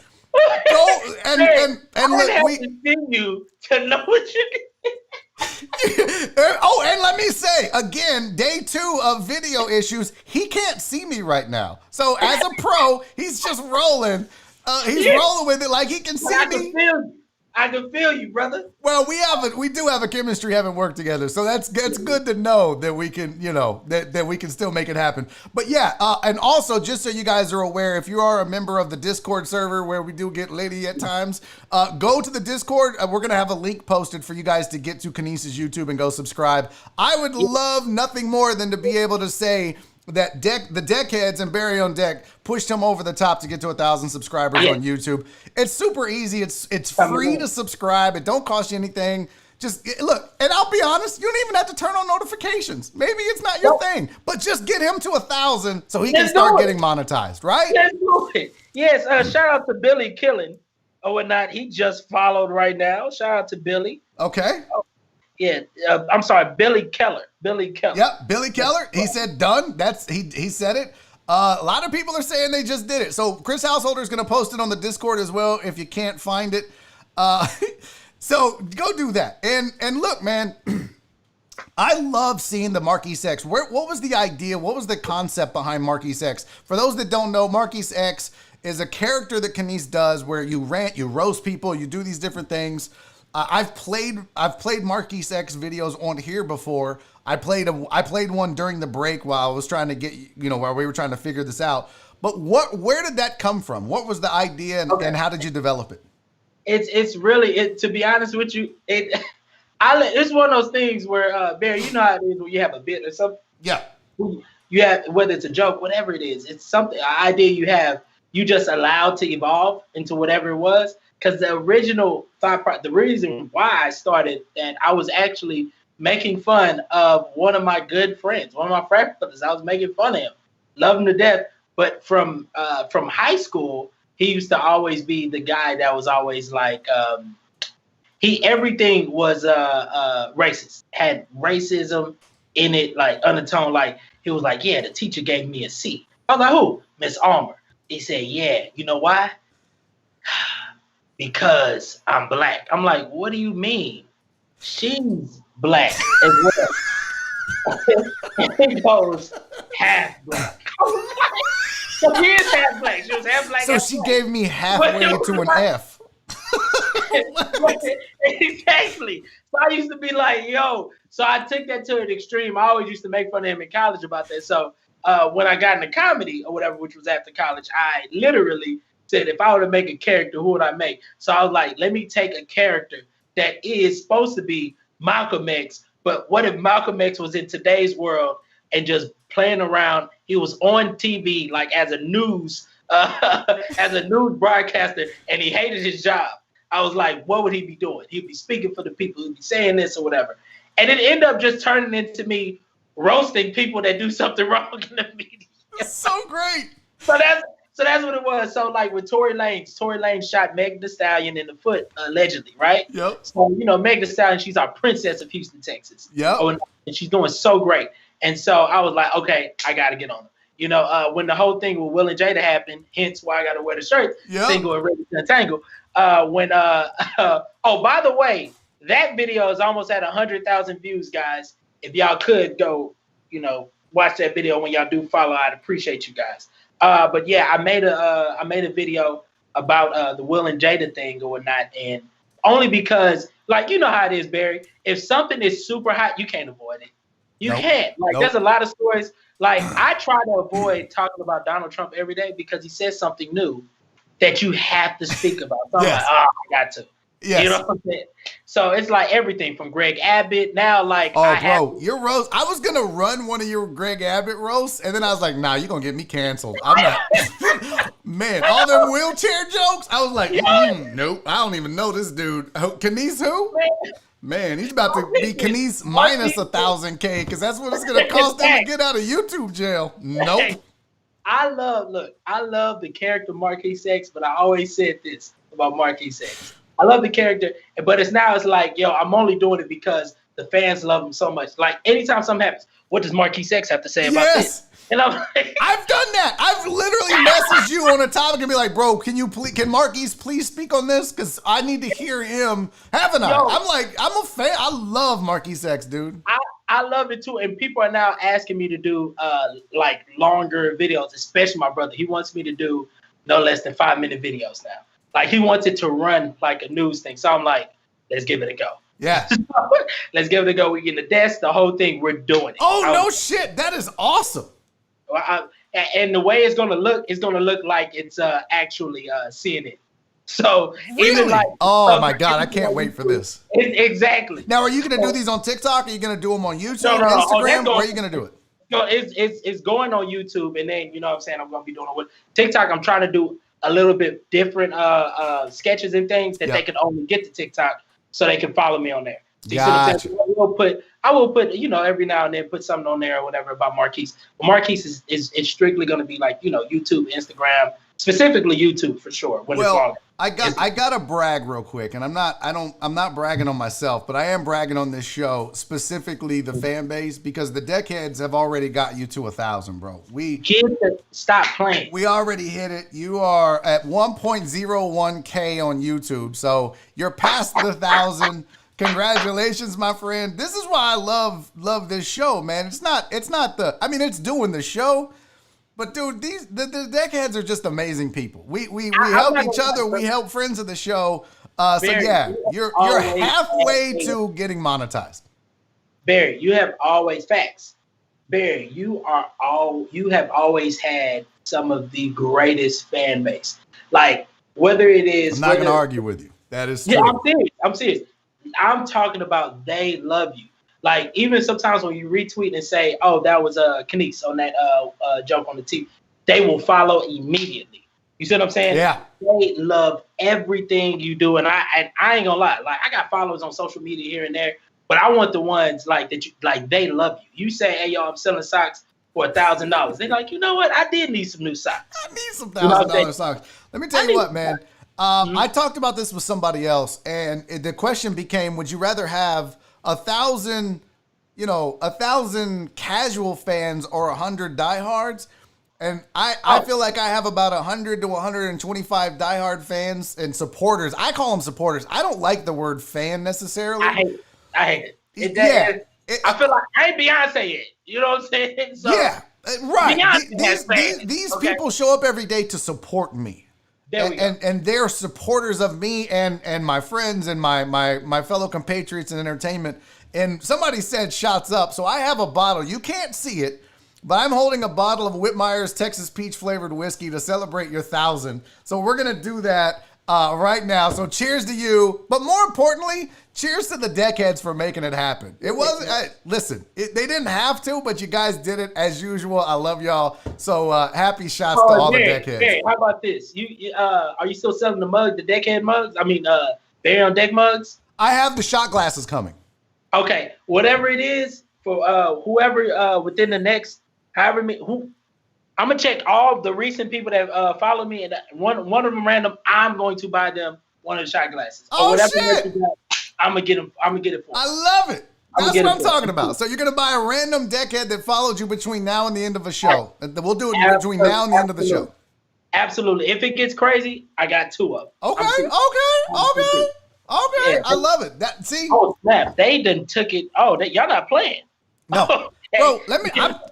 go and let me continue to know what you did. Oh, and let me say again, day 2 of video issues, he can't see me right now. So as a pro, he's just rolling. He's rolling with it like he can see me. I can feel you, brother. Well, we do have a chemistry, haven't worked together, so that's good to know that we can, that we can still make it happen. But yeah, and also just so you guys are aware, if you are a member of the Discord server where we do get lady at times, go to the Discord. We're gonna have a link posted for you guys to get to Canice's YouTube and go subscribe. I would love nothing more than to be able to say that the Deckheads and Barry on Deck pushed him over the top to get to 1,000 subscribers on YouTube. It's super easy. It's free to subscribe. It don't cost you anything. Just look, and I'll be honest, you don't even have to turn on notifications. Maybe it's not your thing, but just get him to 1,000 so he can start getting monetized, right? Let's do it. Yes, shout out to Billy Killing or whatnot. He just followed right now. Shout out to Billy. Okay. Yeah, I'm sorry, Billy Keller. Billy Keller. Yep, Billy Keller. He said done. He said it. A lot of people are saying they just did it. So Chris Householder is going to post it on the Discord as well if you can't find it. So go do that. And look, man, I love seeing the Marquise X. What was the idea? What was the concept behind Marquise X? For those that don't know, Marquise X is a character that Canice does where you rant, you roast people, you do these different things. I've played Marquise X videos on here before. I played one during the break while I was trying to get, while we were trying to figure this out. But where did that come from? What was the idea and how did you develop it? It's really, to be honest with you, it's one of those things where, Barry, you know how it is when you have a bit or something. Yeah. You have, whether it's a joke, whatever it is, it's something, an idea you have, you just allowed to evolve into whatever it was. Because the original the reason why I started that, I was actually making fun of one of my good friends, one of my frat brothers. I was making fun of him, love him to death. But from high school, he used to always be the guy that was always like, everything was racist, had racism in it, like undertone. Like he was like, yeah, the teacher gave me a C. I was like, who? Miss Armour. He said, yeah, you know why? Because I'm black. I'm like, what do you mean? She's black as well. He goes, half black. So she is half black. She was half black. So she gave me halfway to an F. Exactly. So I used to be like, yo. So I took that to an extreme. I always used to make fun of him in college about that. So when I got into comedy or whatever, which was after college, I literally said, if I were to make a character, who would I make? So I was like, let me take a character that is supposed to be Malcolm X, but what if Malcolm X was in today's world and just playing around? He was on TV like as a news broadcaster, and he hated his job. I was like, what would he be doing? He'd be speaking for the people, he'd be saying this or whatever. And it ended up just turning into me roasting people that do something wrong in the media. That's so great. So that's what it was. So like with Tory Lanez shot Meg Thee Stallion in the foot, allegedly, right? Yep. So, Meg Thee Stallion, she's our princess of Houston, Texas. Yep. And she's doing so great. And so I was like, okay, I got to get on her. when the whole thing with Will and Jada happened, hence why I got to wear the shirt, Yep. single and ready to untangle. Oh, by the way, that video is almost at 100,000 views, guys. If y'all could go, watch that video when y'all do follow, I'd appreciate you guys. But yeah, I made a video about the Will and Jada thing or whatnot, and only because, like, you know how it is, Barry. If something is super hot, you can't avoid it. You can't. Like, there's a lot of stories. Like, I try to avoid talking about Donald Trump every day because he says something new that you have to speak about. So I'm like, I got to. Yes. You know what I'm saying? So it's like everything from Greg Abbott. Now, like, your roast. I was gonna run one of your Greg Abbott roasts, and then I was like, nah, you're gonna get me canceled. I'm not. Man, all them wheelchair jokes. I was like, nope. I don't even know this dude. Canice who? Man, he's about to be Canice minus 1,000K because that's what it's gonna cost him to get out of YouTube jail. Nope. I love the character Marquise X, but I always said this about Marquise X. I love the character, but it's like, yo, I'm only doing it because the fans love him so much. Like, anytime something happens, what does Marquise X have to say about this? And I'm like, I've done that. I've literally messaged you on a topic and be like, bro, can Marquise please speak on this? Because I need to hear him. Haven't I? I'm like, I'm a fan. I love Marquise X, dude. I love it too, and people are now asking me to do like longer videos, especially my brother. He wants me to do no less than 5-minute videos now. Like, he wants it to run like a news thing. So I'm like, let's give it a go. Yeah. Let's give it a go. We get the desk, the whole thing. We're doing it. Oh, no shit. That is awesome. And the way it's gonna look like it's actually CNN. So really? Even like, oh my God, I can't wait for this. Exactly. Now, are you gonna do these on TikTok? Are you gonna do them on YouTube, No. Instagram? Where are you gonna do it? No, it's going on YouTube, and then you know what I'm saying, I'm gonna be doing it with TikTok. I'm trying to do a little bit different sketches and things that they can only get to TikTok, so they can follow me on there. So gotcha. I will put every now and then put something on there or whatever about Marquise. But Marquise is strictly going to be like YouTube, Instagram, specifically YouTube for sure. I gotta brag real quick, and I'm not bragging on myself, but I am bragging on this show, specifically the fan base, because the Deckheads have already got you to 1,000, bro. Stop playing. We already hit it. You are at 1.01K on YouTube, so you're past the 1,000. Congratulations, my friend. This is why I love this show, man. It's it's doing the show, but dude, the Deckheads are just amazing people. We help each other. We help friends of the show. You're halfway to getting monetized. Barry, you have always facts. Barry, you have always had some of the greatest fan base. Like, whether it is, I'm not gonna argue with you. That is true. Yeah, I'm serious. I'm talking about they love you. Like, even sometimes when you retweet and say, "Oh, that was Canice on that jump on the TV," they will follow immediately. You see what I'm saying? Yeah. They love everything you do, and I ain't gonna lie. Like, I got followers on social media here and there, but I want the ones like that. They love you. You say, "Hey, yo, I'm selling socks for $1,000." They're like, you know what? I did need some new socks. I need some $1,000 socks. Let me tell you what, man. I talked about this with somebody else, and the question became, would you rather have 1,000 casual fans or 100 diehards? And I feel like I have about 100 to 125 diehard fans and supporters. I call them supporters. I don't like the word fan necessarily. I hate it. I feel like I ain't Beyonce yet. You know what I'm saying? So, yeah, right. Beyonce these people show up every day to support me. And they're supporters of me and my friends and my fellow compatriots in entertainment. And somebody said shots up. So I have a bottle. You can't see it, but I'm holding a bottle of Whitmire's Texas Peach flavored whiskey to celebrate your 1,000. So we're going to do that right now. So cheers to you. But more importantly, cheers to the Deckheads for making it happen. It wasn't, they didn't have to, but you guys did it as usual. I love y'all. So happy shots to all the Deckheads. Hey, how about this? You are you still selling the Deckhead mugs? I mean, Barry on Deck mugs? I have the shot glasses coming. Okay, whatever it is for whoever within the next I'm gonna check all the recent people that follow me, and one of them random. I'm going to buy them one of the shot glasses. Oh, or whatever shit! I'm gonna get them. I'm gonna get it for them. I love it. That's what I'm talking about. So you're gonna buy a random deckhead that followed you between now and the end of a show. We'll do it between now and the end of the show. Absolutely. If it gets crazy, I got 2 of them. Okay. Yeah. I love it. That see. Oh snap! They done took it. Oh, y'all not playing. No, bro.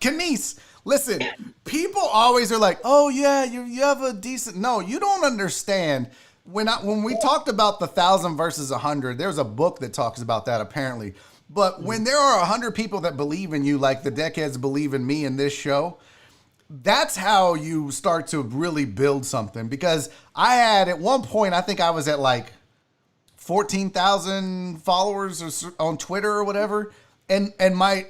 Canice. Listen, people always are like, "Oh yeah, you have a decent." No, you don't understand. When we talked about the 1,000 versus 100, there's a book that talks about that apparently. But when there are 100 people that believe in you, like the deckheads believe in me in this show, that's how you start to really build something. Because I had at one point, I think I was at like 14,000 followers on Twitter or whatever. And my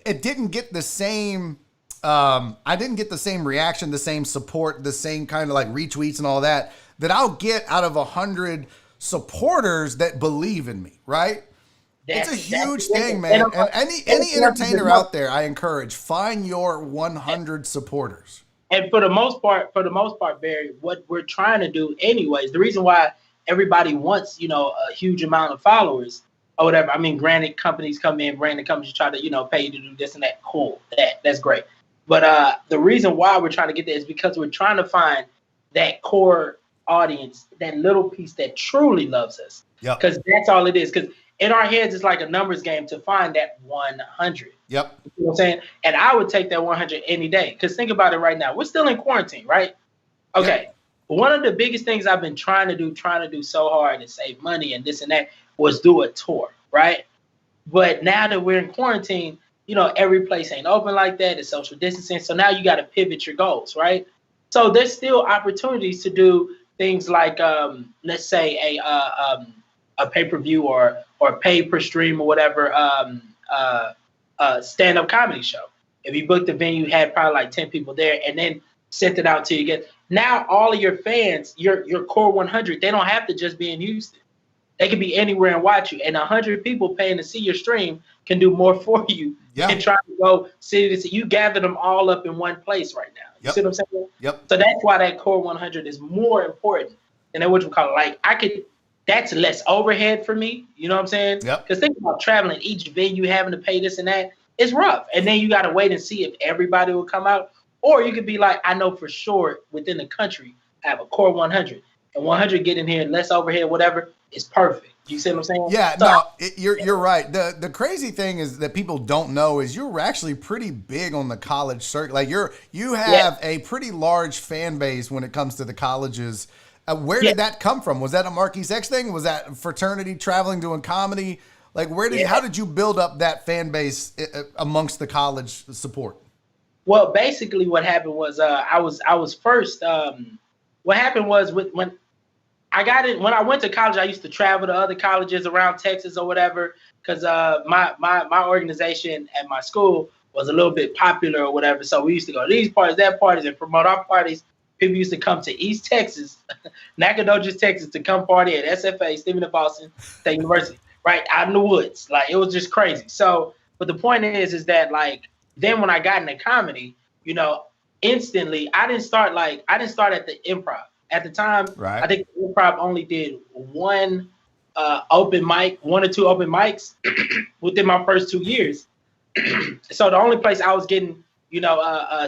it didn't get the same, I didn't get the same reaction, the same support, the same kind of like retweets and all that I'll get out of 100 supporters that believe in me, right? It's a huge thing, man. And any entertainer out there, I encourage, find your 100 supporters. And for the most part, Barry, what we're trying to do anyways, the reason why everybody wants, a huge amount of followers or whatever. I mean, granted, companies come in, branded companies try to, pay you to do this and that. Cool. That's great. But the reason why we're trying to get that is because we're trying to find that core audience, that little piece that truly loves us. Because that's all it is. Because in our heads, it's like a numbers game to find that 100. Yep. You know what I'm saying? And I would take that 100 any day. Because think about it right now. We're still in quarantine, right? Okay. Yep. One of the biggest things I've been trying to do so hard and save money and this and that was do a tour, right? But now that we're in quarantine, every place ain't open like that. It's social distancing. So now you got to pivot your goals, right? So there's still opportunities to do things like, let's say a pay-per-view or pay per stream or whatever, stand-up comedy show. If you booked the venue, you had probably like 10 people there and then sent it out to you again. Now all of your fans, your core 100, they don't have to just be in Houston. They can be anywhere and watch you. And 100 people paying to see your stream can do more for you than trying to go city to city. You gather them all up in one place right now. You see what I'm saying? Yep. So that's why that core 100 is more important than what you call it. Like that's less overhead for me. You know what I'm saying? Yep. Because think about traveling each venue, having to pay this and that. It's rough. And then you got to wait and see if everybody will come out. Or you could be like, I know for sure within the country, I have a core 100. And 100 get in here, less overhead, whatever, is perfect. You see what I'm saying? Yeah, so, no, you're right. The crazy thing is that people don't know is you're actually pretty big on the college circuit. Like you have a pretty large fan base when it comes to the colleges. Where did that come from? Was that a Marquise X thing? Was that fraternity traveling doing comedy? Like how did you build up that fan base amongst the college support? Well, basically what happened was I was first. What happened was when I got in, when I went to college, I used to travel to other colleges around Texas or whatever, because my organization at my school was a little bit popular or whatever. So we used to go to these parties, that parties, and promote our parties. People used to come to East Texas, Nacogdoches, Texas, to come party at SFA, Stephen F. Austin State University, right out in the woods. Like, it was just crazy. So, but the point is that, like, then when I got into comedy, instantly, I didn't start at the Improv. At the time, I think the Improv only did one or two open mics within my first 2 years. So the only place I was getting,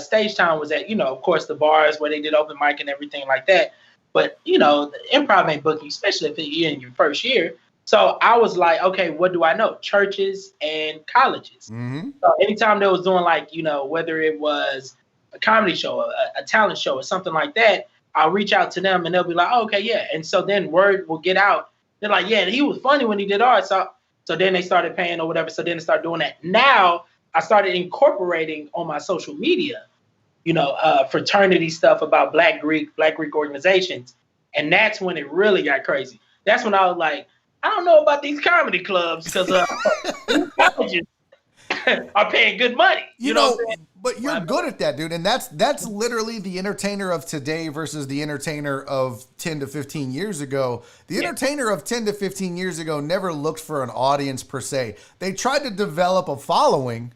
stage time was at, of course, the bars where they did open mic and everything like that. But, the Improv ain't booking, especially if you're in your first year. So I was like, okay, what do I know? Churches and colleges. Mm-hmm. So anytime they was doing whether it was a comedy show, a talent show or something like that, I'll reach out to them and they'll be like, oh, okay, yeah. And so then word will get out. They're like, yeah, he was funny when he did ours. So then they started paying or whatever. So then they started doing that. Now I started incorporating on my social media, fraternity stuff about Black Greek organizations. And that's when it really got crazy. That's when I was like, I don't know about these comedy clubs because these colleges are paying good money. You know what I'm saying? But you're good at that, dude. And that's literally the entertainer of today versus the entertainer of 10 to 15 years ago. The entertainer of 10 to 15 years ago never looked for an audience per se. They tried to develop a following,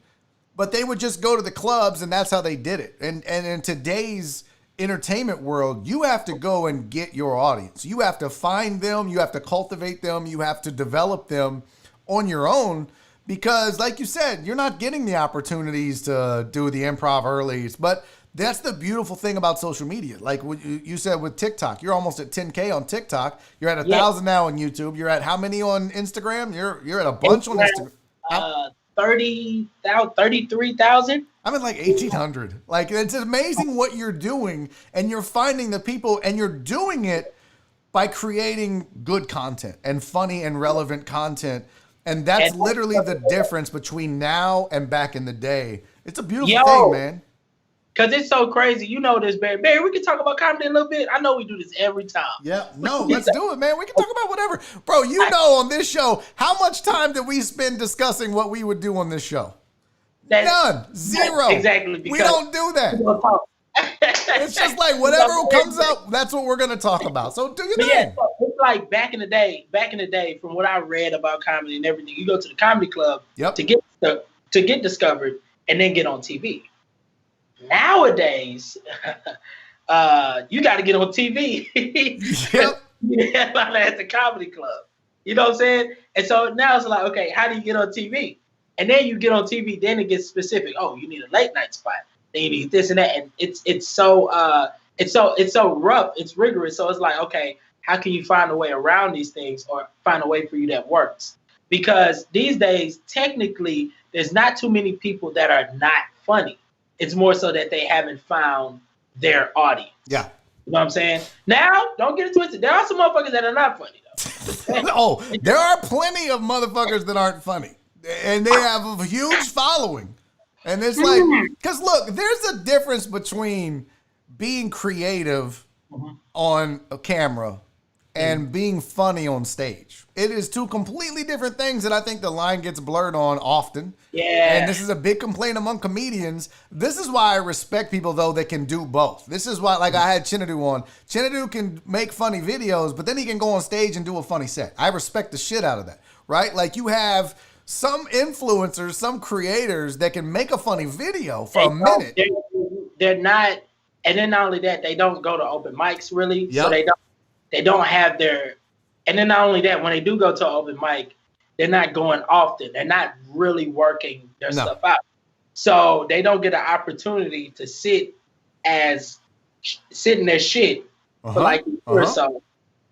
but they would just go to the clubs and that's how they did it. And in today's entertainment world, you have to go and get your audience. You have to find them. You have to cultivate them. You have to develop them on your own because, like you said, you're not getting the opportunities to do the improv early. But that's the beautiful thing about social media. Like what you said with TikTok, you're almost at 10K on TikTok. You're at 1,000 now on YouTube. You're at how many on Instagram? You're at a bunch on Instagram. 33,000. I'm at like 1,800. Like, it's amazing what you're doing, and you're finding the people, and you're doing it by creating good content and funny and relevant content. And that's literally the difference between now and back in the day. It's a beautiful thing, man. Because it's so crazy. You know this, Barry. Barry, we can talk about comedy a little bit. I know we do this every time. Yeah, no, let's do it, man. We can talk about whatever. Bro, you know on this show, how much time did we spend discussing what we would do on this show? None. Zero. Exactly. We don't do that. It's just like whatever comes up, that's what we're going to talk about. So do your thing. Yeah, it's like back in the day, from what I read about comedy and everything, you go to the comedy club to get discovered and then get on TV. Nowadays, you got to get on TV. Yep. At the comedy club. You know what I'm saying? And so now it's like, okay, how do you get on TV? And then you get on TV, then it gets specific. Oh, you need a late night spot. Then you need this and that, and it's so rough. It's rigorous. So it's like, okay, how can you find a way around these things or find a way for you that works? Because these days, technically, there's not too many people that are not funny. It's more so that they haven't found their audience. Yeah. You know what I'm saying? Now, don't get it twisted. There are some motherfuckers that are not funny, though. Oh, there are plenty of motherfuckers that aren't funny. And they have a huge following. And it's like, because look, there's a difference between being creative on a camera and being funny on stage. It is two completely different things that I think the line gets blurred on often. Yeah. And this is a big complaint among comedians. This is why I respect people, though, that can do both. This is why, like I had Chinadu on. Chinadu can make funny videos, but then he can go on stage and do a funny set. I respect the shit out of that, right? Like you have some influencers, some creators that can make a funny video for a minute. They're not, and then not only that, they don't go to open mics really. Yep. So they don't have their, and then not only that, when they do go to an open mic, they're not going often. They're not really working their stuff out. So they don't get an opportunity to sit in their shit for like a year or so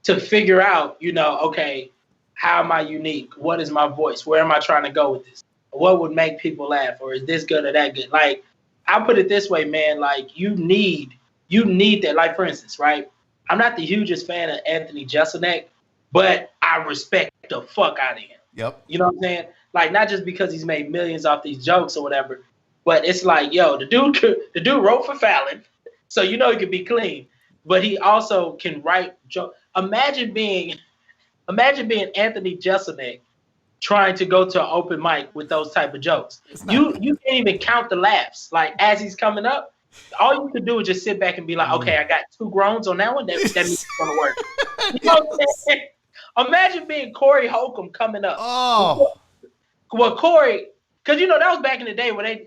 to figure out, okay, how am I unique? What is my voice? Where am I trying to go with this? What would make people laugh? Or is this good or that good? Like, I put it this way, man, like you need that. Like, for instance, right? I'm not the hugest fan of Anthony Jeselnik, but I respect the fuck out of him. Yep. You know what I'm saying? Like, not just because he's made millions off these jokes or whatever, but it's like, yo, the dude wrote for Fallon, so he could be clean, but he also can write jokes. Imagine being Anthony Jeselnik trying to go to an open mic with those type of jokes. You can't even count the laughs. Like, as he's coming up, all you could do is just sit back and be like, okay, I got 2 groans on that one. That means it's going to work. You know what I'm saying? Imagine being Corey Holcomb coming up. Oh. Well, Corey, because, that was back in the day when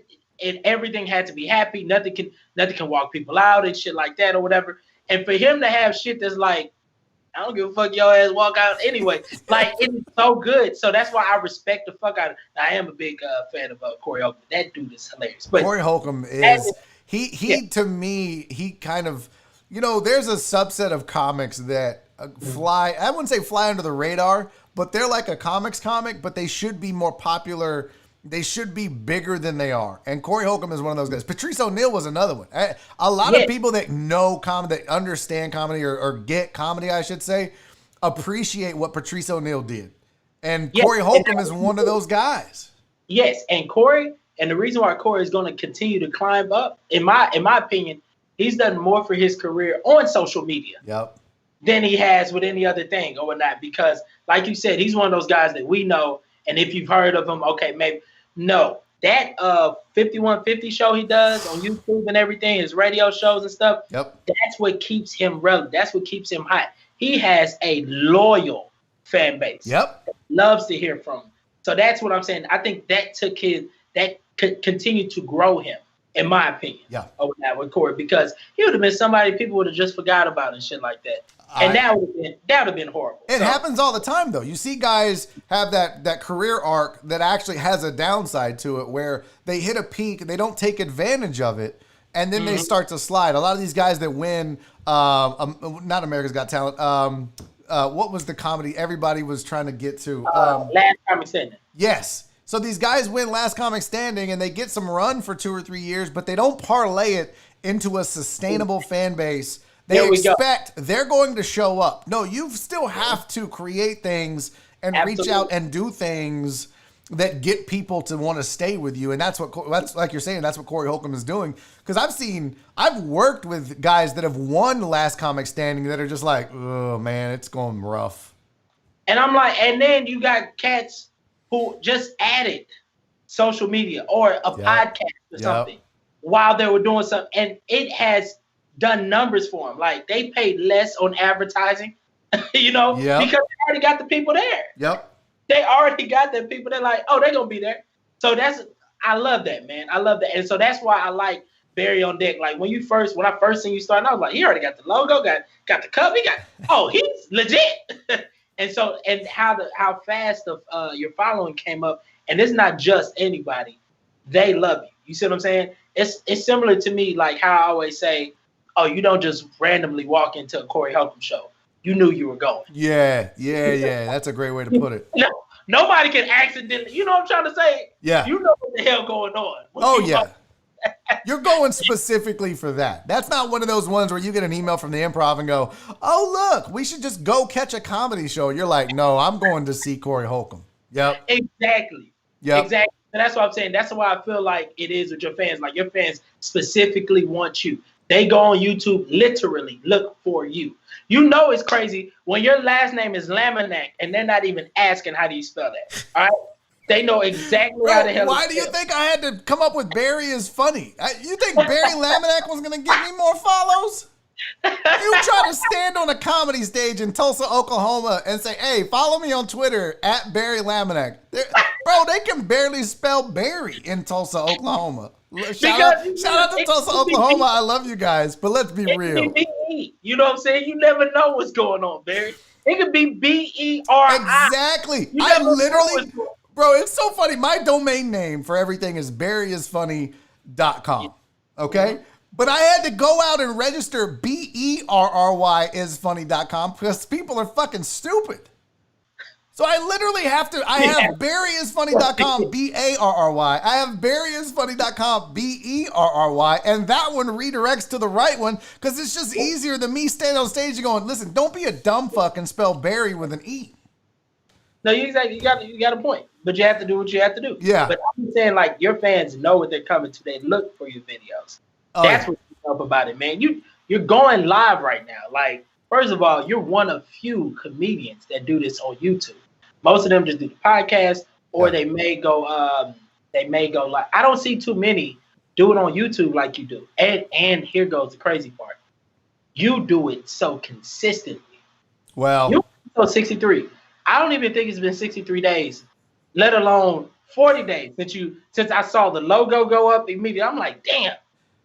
everything had to be happy. Nothing can walk people out and shit like that or whatever. And for him to have shit that's like, I don't give a fuck, your ass walk out anyway. Like, it's so good. So that's why I respect the fuck out of it. I am a big fan of Corey Holcomb. That dude is hilarious. But Corey Holcomb is, to me, he kind of, there's a subset of comics that fly, I wouldn't say fly under the radar, but they're like a comics comic, but they should be more popular. They should be bigger than they are. And Corey Holcomb is one of those guys. Patrice O'Neal was another one. A lot of people that know comedy, that understand comedy or get comedy, I should say, appreciate what Patrice O'Neal did. And Corey Holcomb is one of those guys. Yes, and Corey, and the reason why Corey is going to continue to climb up, in my opinion, he's done more for his career on social media than he has with any other thing or whatnot. Because, like you said, he's one of those guys that we know. And if you've heard of him, okay, maybe. No, that 5150 show he does on YouTube and everything, his radio shows and stuff, that's what keeps him relevant. That's what keeps him hot. He has a loyal fan base that loves to hear from him. So that's what I'm saying. I think that continued to grow him in my opinion. Yeah. Over that with Corey, because he would have been somebody people would have just forgot about and shit like that. And that would have been horrible. It happens all the time, though. You see guys have that career arc that actually has a downside to it, where they hit a peak and they don't take advantage of it, and then they start to slide. A lot of these guys that win, not America's Got Talent. What was the comedy everybody was trying to get to? Last Comic Standing. Yes. So these guys win Last Comic Standing, and they get some run for 2 or 3 years, but they don't parlay it into a sustainable fan base. They expect they're going to show up. No, you still have to create things and reach out and do things that get people to want to stay with you. And that's like you're saying, that's what Corey Holcomb is doing. Because I've worked with guys that have won Last Comic Standing that are just like, oh man, it's going rough. And I'm like, and then you got cats who just added social media or a podcast or something while they were doing something. And it has done numbers for them. Like, they paid less on advertising, because they already got the people there. Yep. They already got the people. They're like, oh, they're going to be there. So I love that, man. I love that. And so that's why I like Barry on Deck. Like, when I first seen you starting, I was like, he already got the logo, got the cup. He's legit. and how fast your following came up. And it's not just anybody. They love you. You see what I'm saying? It's similar to me, like how I always say, oh, you don't just randomly walk into a Corey Holcomb show. You knew you were going. Yeah. That's a great way to put it. No, nobody can accidentally. You know what I'm trying to say? Yeah. You know what the hell going on. You're going specifically for that. That's not one of those ones where you get an email from the Improv and go, oh, look, we should just go catch a comedy show. You're like, no, I'm going to see Corey Holcomb. Yep. Exactly. Yep. Exactly. And that's what I'm saying. That's why I feel like it is with your fans. Like, your fans specifically want you. They go on YouTube, literally look for you. You know it's crazy when your last name is Laminack and they're not even asking how do you spell that. All right? They know exactly how the hell. Why do you think I had to come up with Barry is funny? You think Barry Laminack was going to give me more follows? You try to stand on a comedy stage in Tulsa, Oklahoma and say, hey, follow me on Twitter at Barry Laminack. Bro, they can barely spell Barry in Tulsa, Oklahoma. Shout out to Tulsa, Oklahoma. I love you guys, but let's be real. You know what I'm saying? You never know what's going on, Barry. It could be BERI. Exactly. I literally, bro, it's so funny. My domain name for everything is barryisfunny.com. Okay? But I had to go out and register BERRY isfunny.com because people are fucking stupid. So I literally have barryisfunny.com, BARRY. I have barryisfunny.com, BERRY, and that one redirects to the right one because it's just easier than me standing on stage and going, listen, don't be a dumb fuck and spell Barry with an E. No, you got a point, but you have to do what you have to do. Yeah. But I'm saying, like, your fans know what they're coming to. They look for your videos. That's what's up about it, man. You're going live right now. Like, first of all, you're one of few comedians that do this on YouTube. Most of them just do the podcast, or they may go like, I don't see too many do it on YouTube like you do. And here goes the crazy part. You do it so consistently. Well, you so 63. I don't even think it's been 63 days, let alone 40 days since I saw the logo go up immediately. I'm like, damn,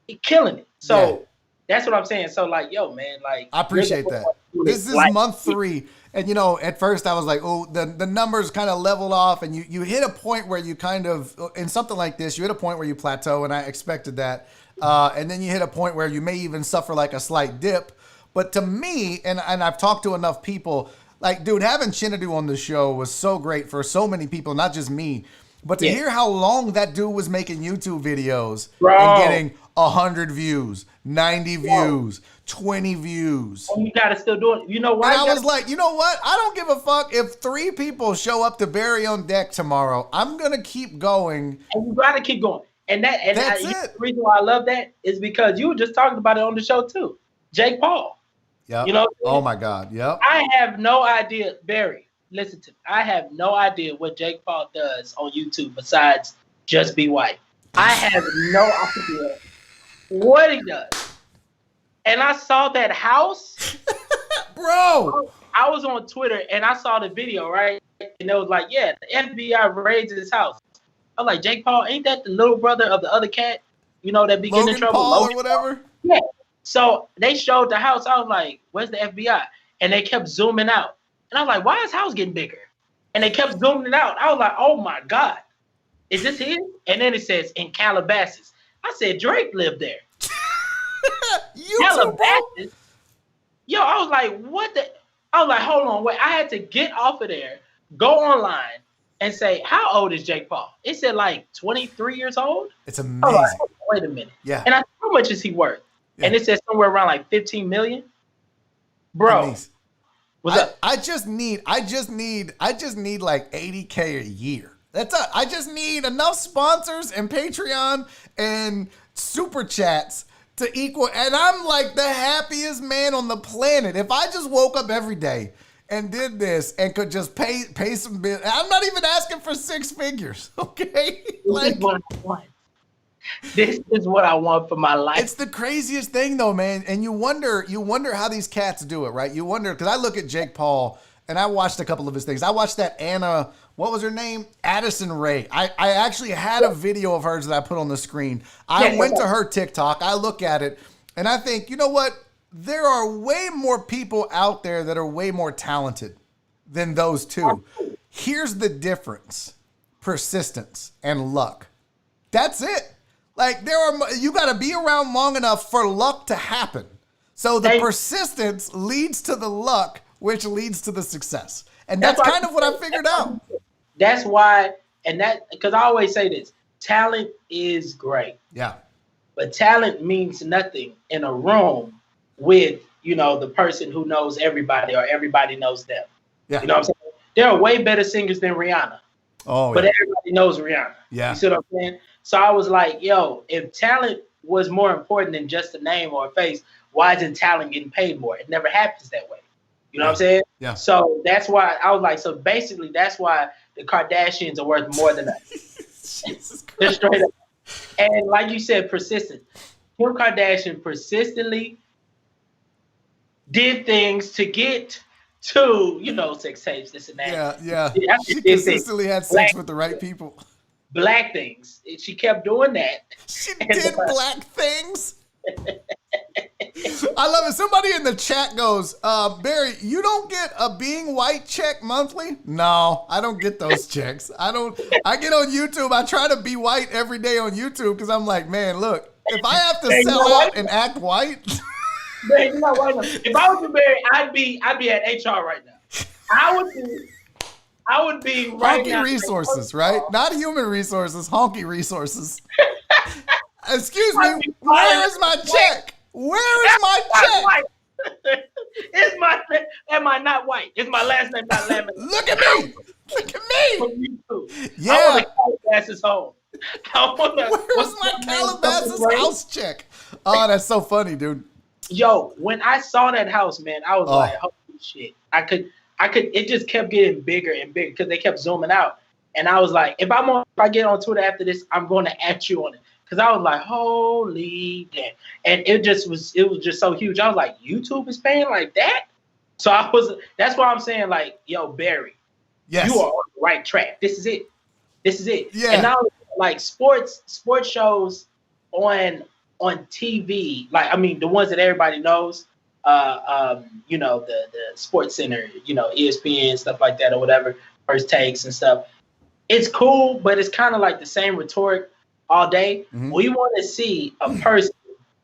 you're killing it. So that's what I'm saying. So, like, yo, man, like, I appreciate that. This is month 3. And, at first I was like, oh, the numbers kind of leveled off, and you hit a point where you kind of, in something like this, you hit a point where you plateau, and I expected that. And then you hit a point where you may even suffer like a slight dip. But to me, and I've talked to enough people, like, dude, having Chinadu on the show was so great for so many people, not just me. But to hear how long that dude was making YouTube videos and getting 100 views, 90 views, 20 views. And you gotta still do it. You know why? And I was like, you know what? I don't give a fuck if 3 people show up to Barry on Deck tomorrow. I'm gonna keep going. And you gotta keep going. And that's it. The reason why I love that is because you were just talking about it on the show too. Jake Paul. Yeah. You know? Oh my God. Yep. I have no idea, Barry. Listen to me. I have no idea what Jake Paul does on YouTube besides just be white. I have no idea what he does. And I saw that house. Bro. I was on Twitter and I saw the video, right? And it was like, yeah, the FBI raided his house. I'm like, Jake Paul, ain't that the little brother of the other cat? you know, that be getting in Logan trouble. Paul Logan or whatever. Yeah. So they showed the house. I was like, where's the FBI? And they kept zooming out. And I was like, why is house getting bigger? And they kept zooming it out. I was like, oh my God, is this his? And then it says in Calabasas. I said, Drake lived there. Calabasas? Yo, I was like, what the? I was like, hold on, wait. I had to get off of there, go online, and say, how old is Jake Paul? It said like 23 years old. It's amazing. I was like, wait a minute. Yeah. And I said, how much is he worth? Yeah. And it said somewhere around like 15 million. Bro. Amazing. What's up? I just need like 80K a year. That's it. I just need enough sponsors and Patreon and super chats to equal. And I'm like the happiest man on the planet. If I just woke up every day and did this and could just pay some bills. I'm not even asking for 6 figures. Okay. This is what I want. This is what I want for my life. It's the craziest thing though, man. And you wonder how these cats do it, right? You wonder, because I look at Jake Paul and I watched a couple of his things. I watched that Anna, what was her name? Addison Rae. I actually had a video of hers that I put on the screen. I went to her TikTok. I look at it and I think, you know what? There are way more people out there that are way more talented than those two. Here's the difference. Persistence and luck. That's it. Like you got to be around long enough for luck to happen. So the persistence leads to the luck, which leads to the success. And that's kind of what I figured out. That's why, because I always say this, talent is great. Yeah. But talent means nothing in a room with, you know, the person who knows everybody or everybody knows them. Yeah. You know what I'm saying? There are way better singers than Rihanna. Oh, but everybody knows Rihanna. Yeah. You see what I'm saying? So I was like, yo, if talent was more important than just a name or a face, why isn't talent getting paid more? It never happens that way. You know what I'm saying? Yeah. So that's why I was like, so basically that's why the Kardashians are worth more than us. Just straight up. And like you said, persistent. Kim Kardashian persistently did things to get to, you know, sex tapes, this and that. Yeah. She consistently had sex with the right people. Black things. She kept doing that. She did black things. I love it. Somebody in the chat goes, Barry, you don't get a being white check monthly? No, I don't get those checks. I get on YouTube. I try to be white every day on YouTube because I'm like, man, look, if I have to sell out and act white. Man, you're not white enough. If I was to Barry, I'd be at HR right now. I would be right now. Honky resources, right? Not human resources, honky resources. Excuse me, where is my check? Where is my check? Am I not white? Is my last name not Lemon? Look at me! Look at me! Yeah. I want a Calabasas home. Where's my Calabasas house check? Oh, that's so funny, dude. Yo, when I saw that house, man, I was like, holy shit. It just kept getting bigger and bigger because they kept zooming out. And I was like, if I get on Twitter after this, I'm going to at you on it. Because I was like, holy damn. And it was just so huge. I was like, YouTube is paying like that? So that's why I'm saying, like, yo, Barry, yes, you are on the right track. This is it. Yeah. And now, like, sports shows on TV, like, I mean, the ones that everybody knows, you know, the Sports Center, you know, ESPN, stuff like that or whatever, First Takes and stuff. It's cool, but it's kind of like the same rhetoric all day. Mm-hmm. We want to see a person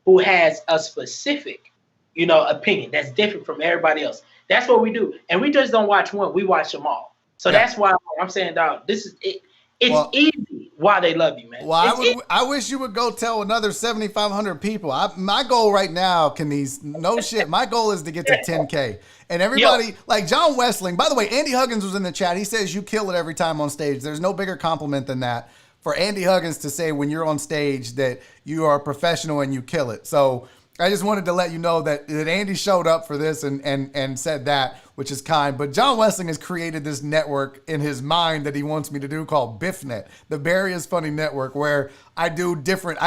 who has a specific, you know, opinion that's different from everybody else. That's what we do. And we just don't watch one, we watch them all. So that's why I'm saying, dog, this is it. It's easy why they love you, man. Well, I wish you would go tell another 7,500 people. My goal right now, Canice, no shit, my goal is to get to 10K. And everybody, like John Westling, by the way, Andy Huggins was in the chat. He says you kill it every time on stage. There's no bigger compliment than that for Andy Huggins to say when you're on stage that you are a professional and you kill it. So I just wanted to let you know that Andy showed up for this and said that, which is kind. But John Westling has created this network in his mind that he wants me to do called BiffNet, the Barry is Funny Network, where I have different,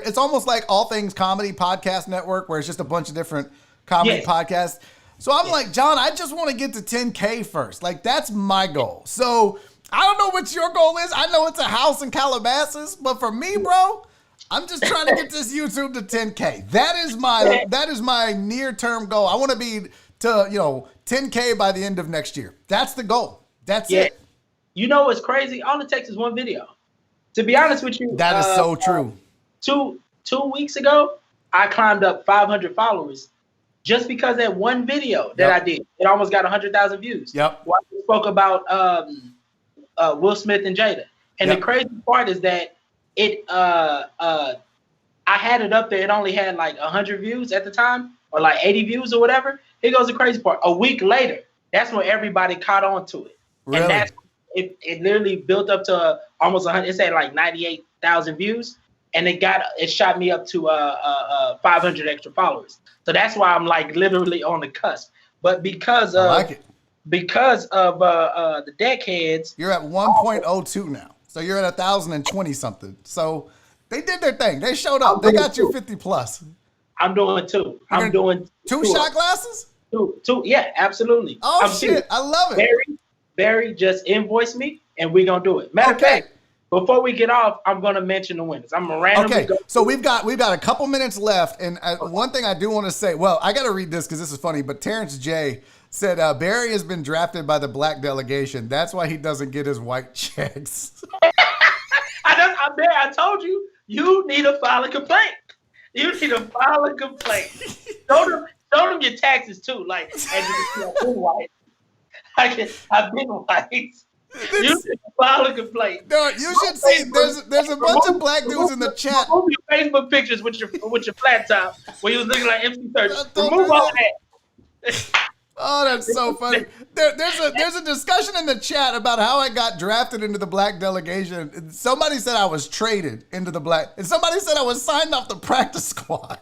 it's almost like All Things Comedy Podcast Network, where it's just a bunch of different comedy podcasts. So I'm like, John, I just want to get to 10K first. Like, that's my goal. So I don't know what your goal is. I know it's a house in Calabasas, but for me, bro, I'm just trying to get this YouTube to 10K. That is my near-term goal. I want to be to 10K by the end of next year. That's the goal. That's it. You know what's crazy? All it takes is one video. To be honest with you, that is so true. 2 weeks ago, I climbed up 500 followers just because that one video that I did. It almost got 100,000 views. Yep. Where I spoke about Will Smith and Jada. And the crazy part is that I had it up there. It only had like 100 views at the time, or like 80 views or whatever. Here goes the crazy part. A week later, that's when everybody caught on to it. Really? And that's it literally built up to almost 100. It said like 98,000 views, and it shot me up to 500 extra followers. So that's why I'm like literally on the cusp. But because of the deckheads, you're at 1.02 now. So you're at 1,020 something. So they did their thing. They showed up. They got you 50 plus. I'm doing 2. I'm doing 2 shot glasses? 2. Yeah, absolutely. Oh, shit. I love it. Barry, just invoice me and we're going to do it. Matter of fact, before we get off, I'm going to mention the winners. I'm going to randomly go. So we've got a couple minutes left. And one thing I do want to say, well, I got to read this because this is funny, but Terrence J. said Barry has been drafted by the black delegation. That's why he doesn't get his white checks. I told you, you need to file a complaint. You need to file a complaint. Show them your taxes too. Like, as you can see, I've been white. I've been white. You need to file a complaint. No, you should see. There's a bunch of black dudes in the chat. Remove your Facebook pictures with your flat top where you was looking like MC30. Remove all that. Oh, that's so funny. There's a discussion in the chat about how I got drafted into the black delegation. Somebody said I was traded into the black, and somebody said I was signed off the practice squad.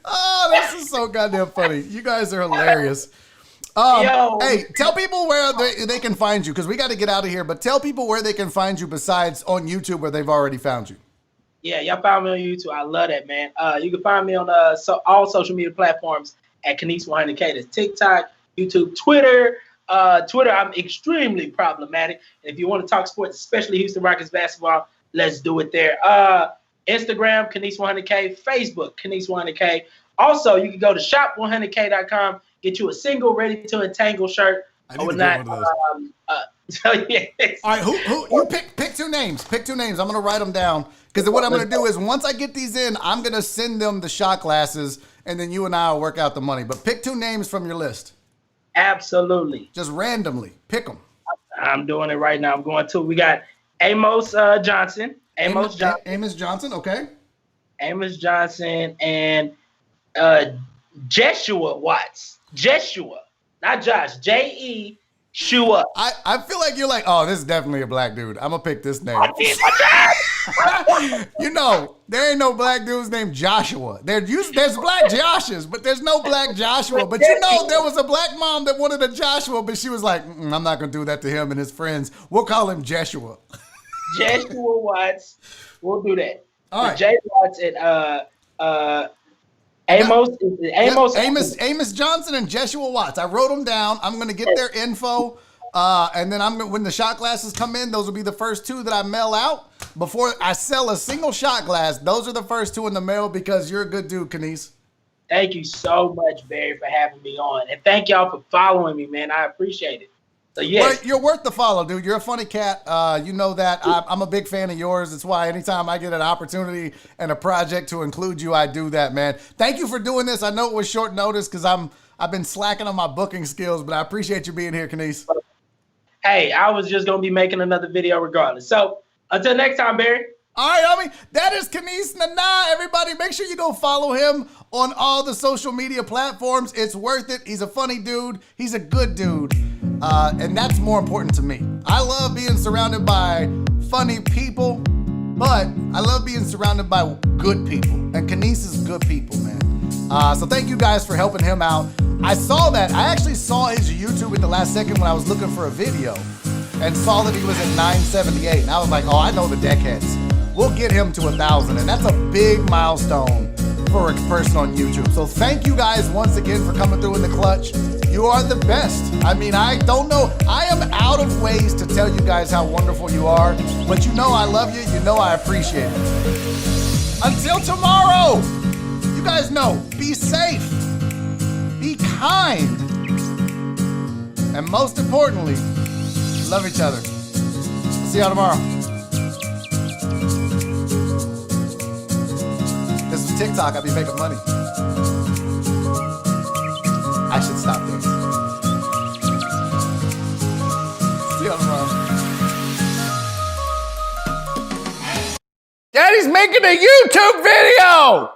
Oh, this is so goddamn funny. You guys are hilarious. Hey, tell people where they can find you, because we got to get out of here, but tell people where they can find you besides on YouTube where they've already found you. Yeah, y'all found me on YouTube. I love that, man. You can find me on all social media platforms at Canice 100K. That's TikTok, YouTube, Twitter. Twitter, I'm extremely problematic. And if you want to talk sports, especially Houston Rockets basketball, let's do it there. Instagram, Canice 100K. Facebook, Canice 100K. Also, you can go to shop100k.com, get you a single ready-to-entangle shirt. I need to get one of those. So, yes. All right, who you pick 2 names. Pick 2 names. I'm gonna write them down, because what I'm gonna do is once I get these in, I'm gonna send them the shot glasses, and then you and I will work out the money. But pick 2 names from your list. Absolutely. Just randomly pick them. I'm doing it right now. I'm going to. We got Amos Johnson. Amos Johnson. Okay. Amos Johnson and Jeshua Watts. Jeshua, not Josh. J-E. Shua. I feel like you're like, oh, this is definitely a black dude. I'm gonna pick this name. You know, there ain't no black dudes named Joshua. There's black Joshes, but there's no black Joshua. But you know, there was a black mom that wanted a Joshua, but she was like, I'm not gonna do that to him and his friends. We'll call him Jeshua. Jeshua Watts. We'll do that. All right. J Watts and Amos Johnson and Jeshua Watts. I wrote them down. I'm going to get their info. And then when the shot glasses come in, those will be the first 2 that I mail out. Before I sell a single shot glass, those are the first 2 in the mail, because you're a good dude, Canice. Thank you so much, Barry, for having me on. And thank y'all for following me, man. I appreciate it. So, yes. Well, you're worth the follow, dude. You're a funny cat. You know that. I'm a big fan of yours. That's why anytime I get an opportunity and a project to include you, I do that, man. Thank you for doing this. I know it was short notice because I've been slacking on my booking skills, but I appreciate you being here, Canice. Hey, I was just going to be making another video regardless. So until next time, Barry. All right, homie. That is Canice Nnanna. Everybody, make sure you go follow him on all the social media platforms. It's worth it. He's a funny dude. He's a good dude. And that's more important to me. I love being surrounded by funny people, but I love being surrounded by good people. And Canice is good people, man. So thank you guys for helping him out. I actually saw his YouTube at the last second when I was looking for a video and saw that he was at 978. And I was like, oh, I know the deckheads. We'll get him to 1,000. And that's a big milestone for a person on YouTube. So thank you guys once again for coming through in the clutch. You are the best. I mean, I don't know. I am out of ways to tell you guys how wonderful you are, but you know I love you. You know I appreciate it. Until tomorrow, you guys know, be safe, be kind, and most importantly, love each other. See y'all tomorrow. This is TikTok. I be making money. I should stop this. See y'all tomorrow. Daddy's making a YouTube video!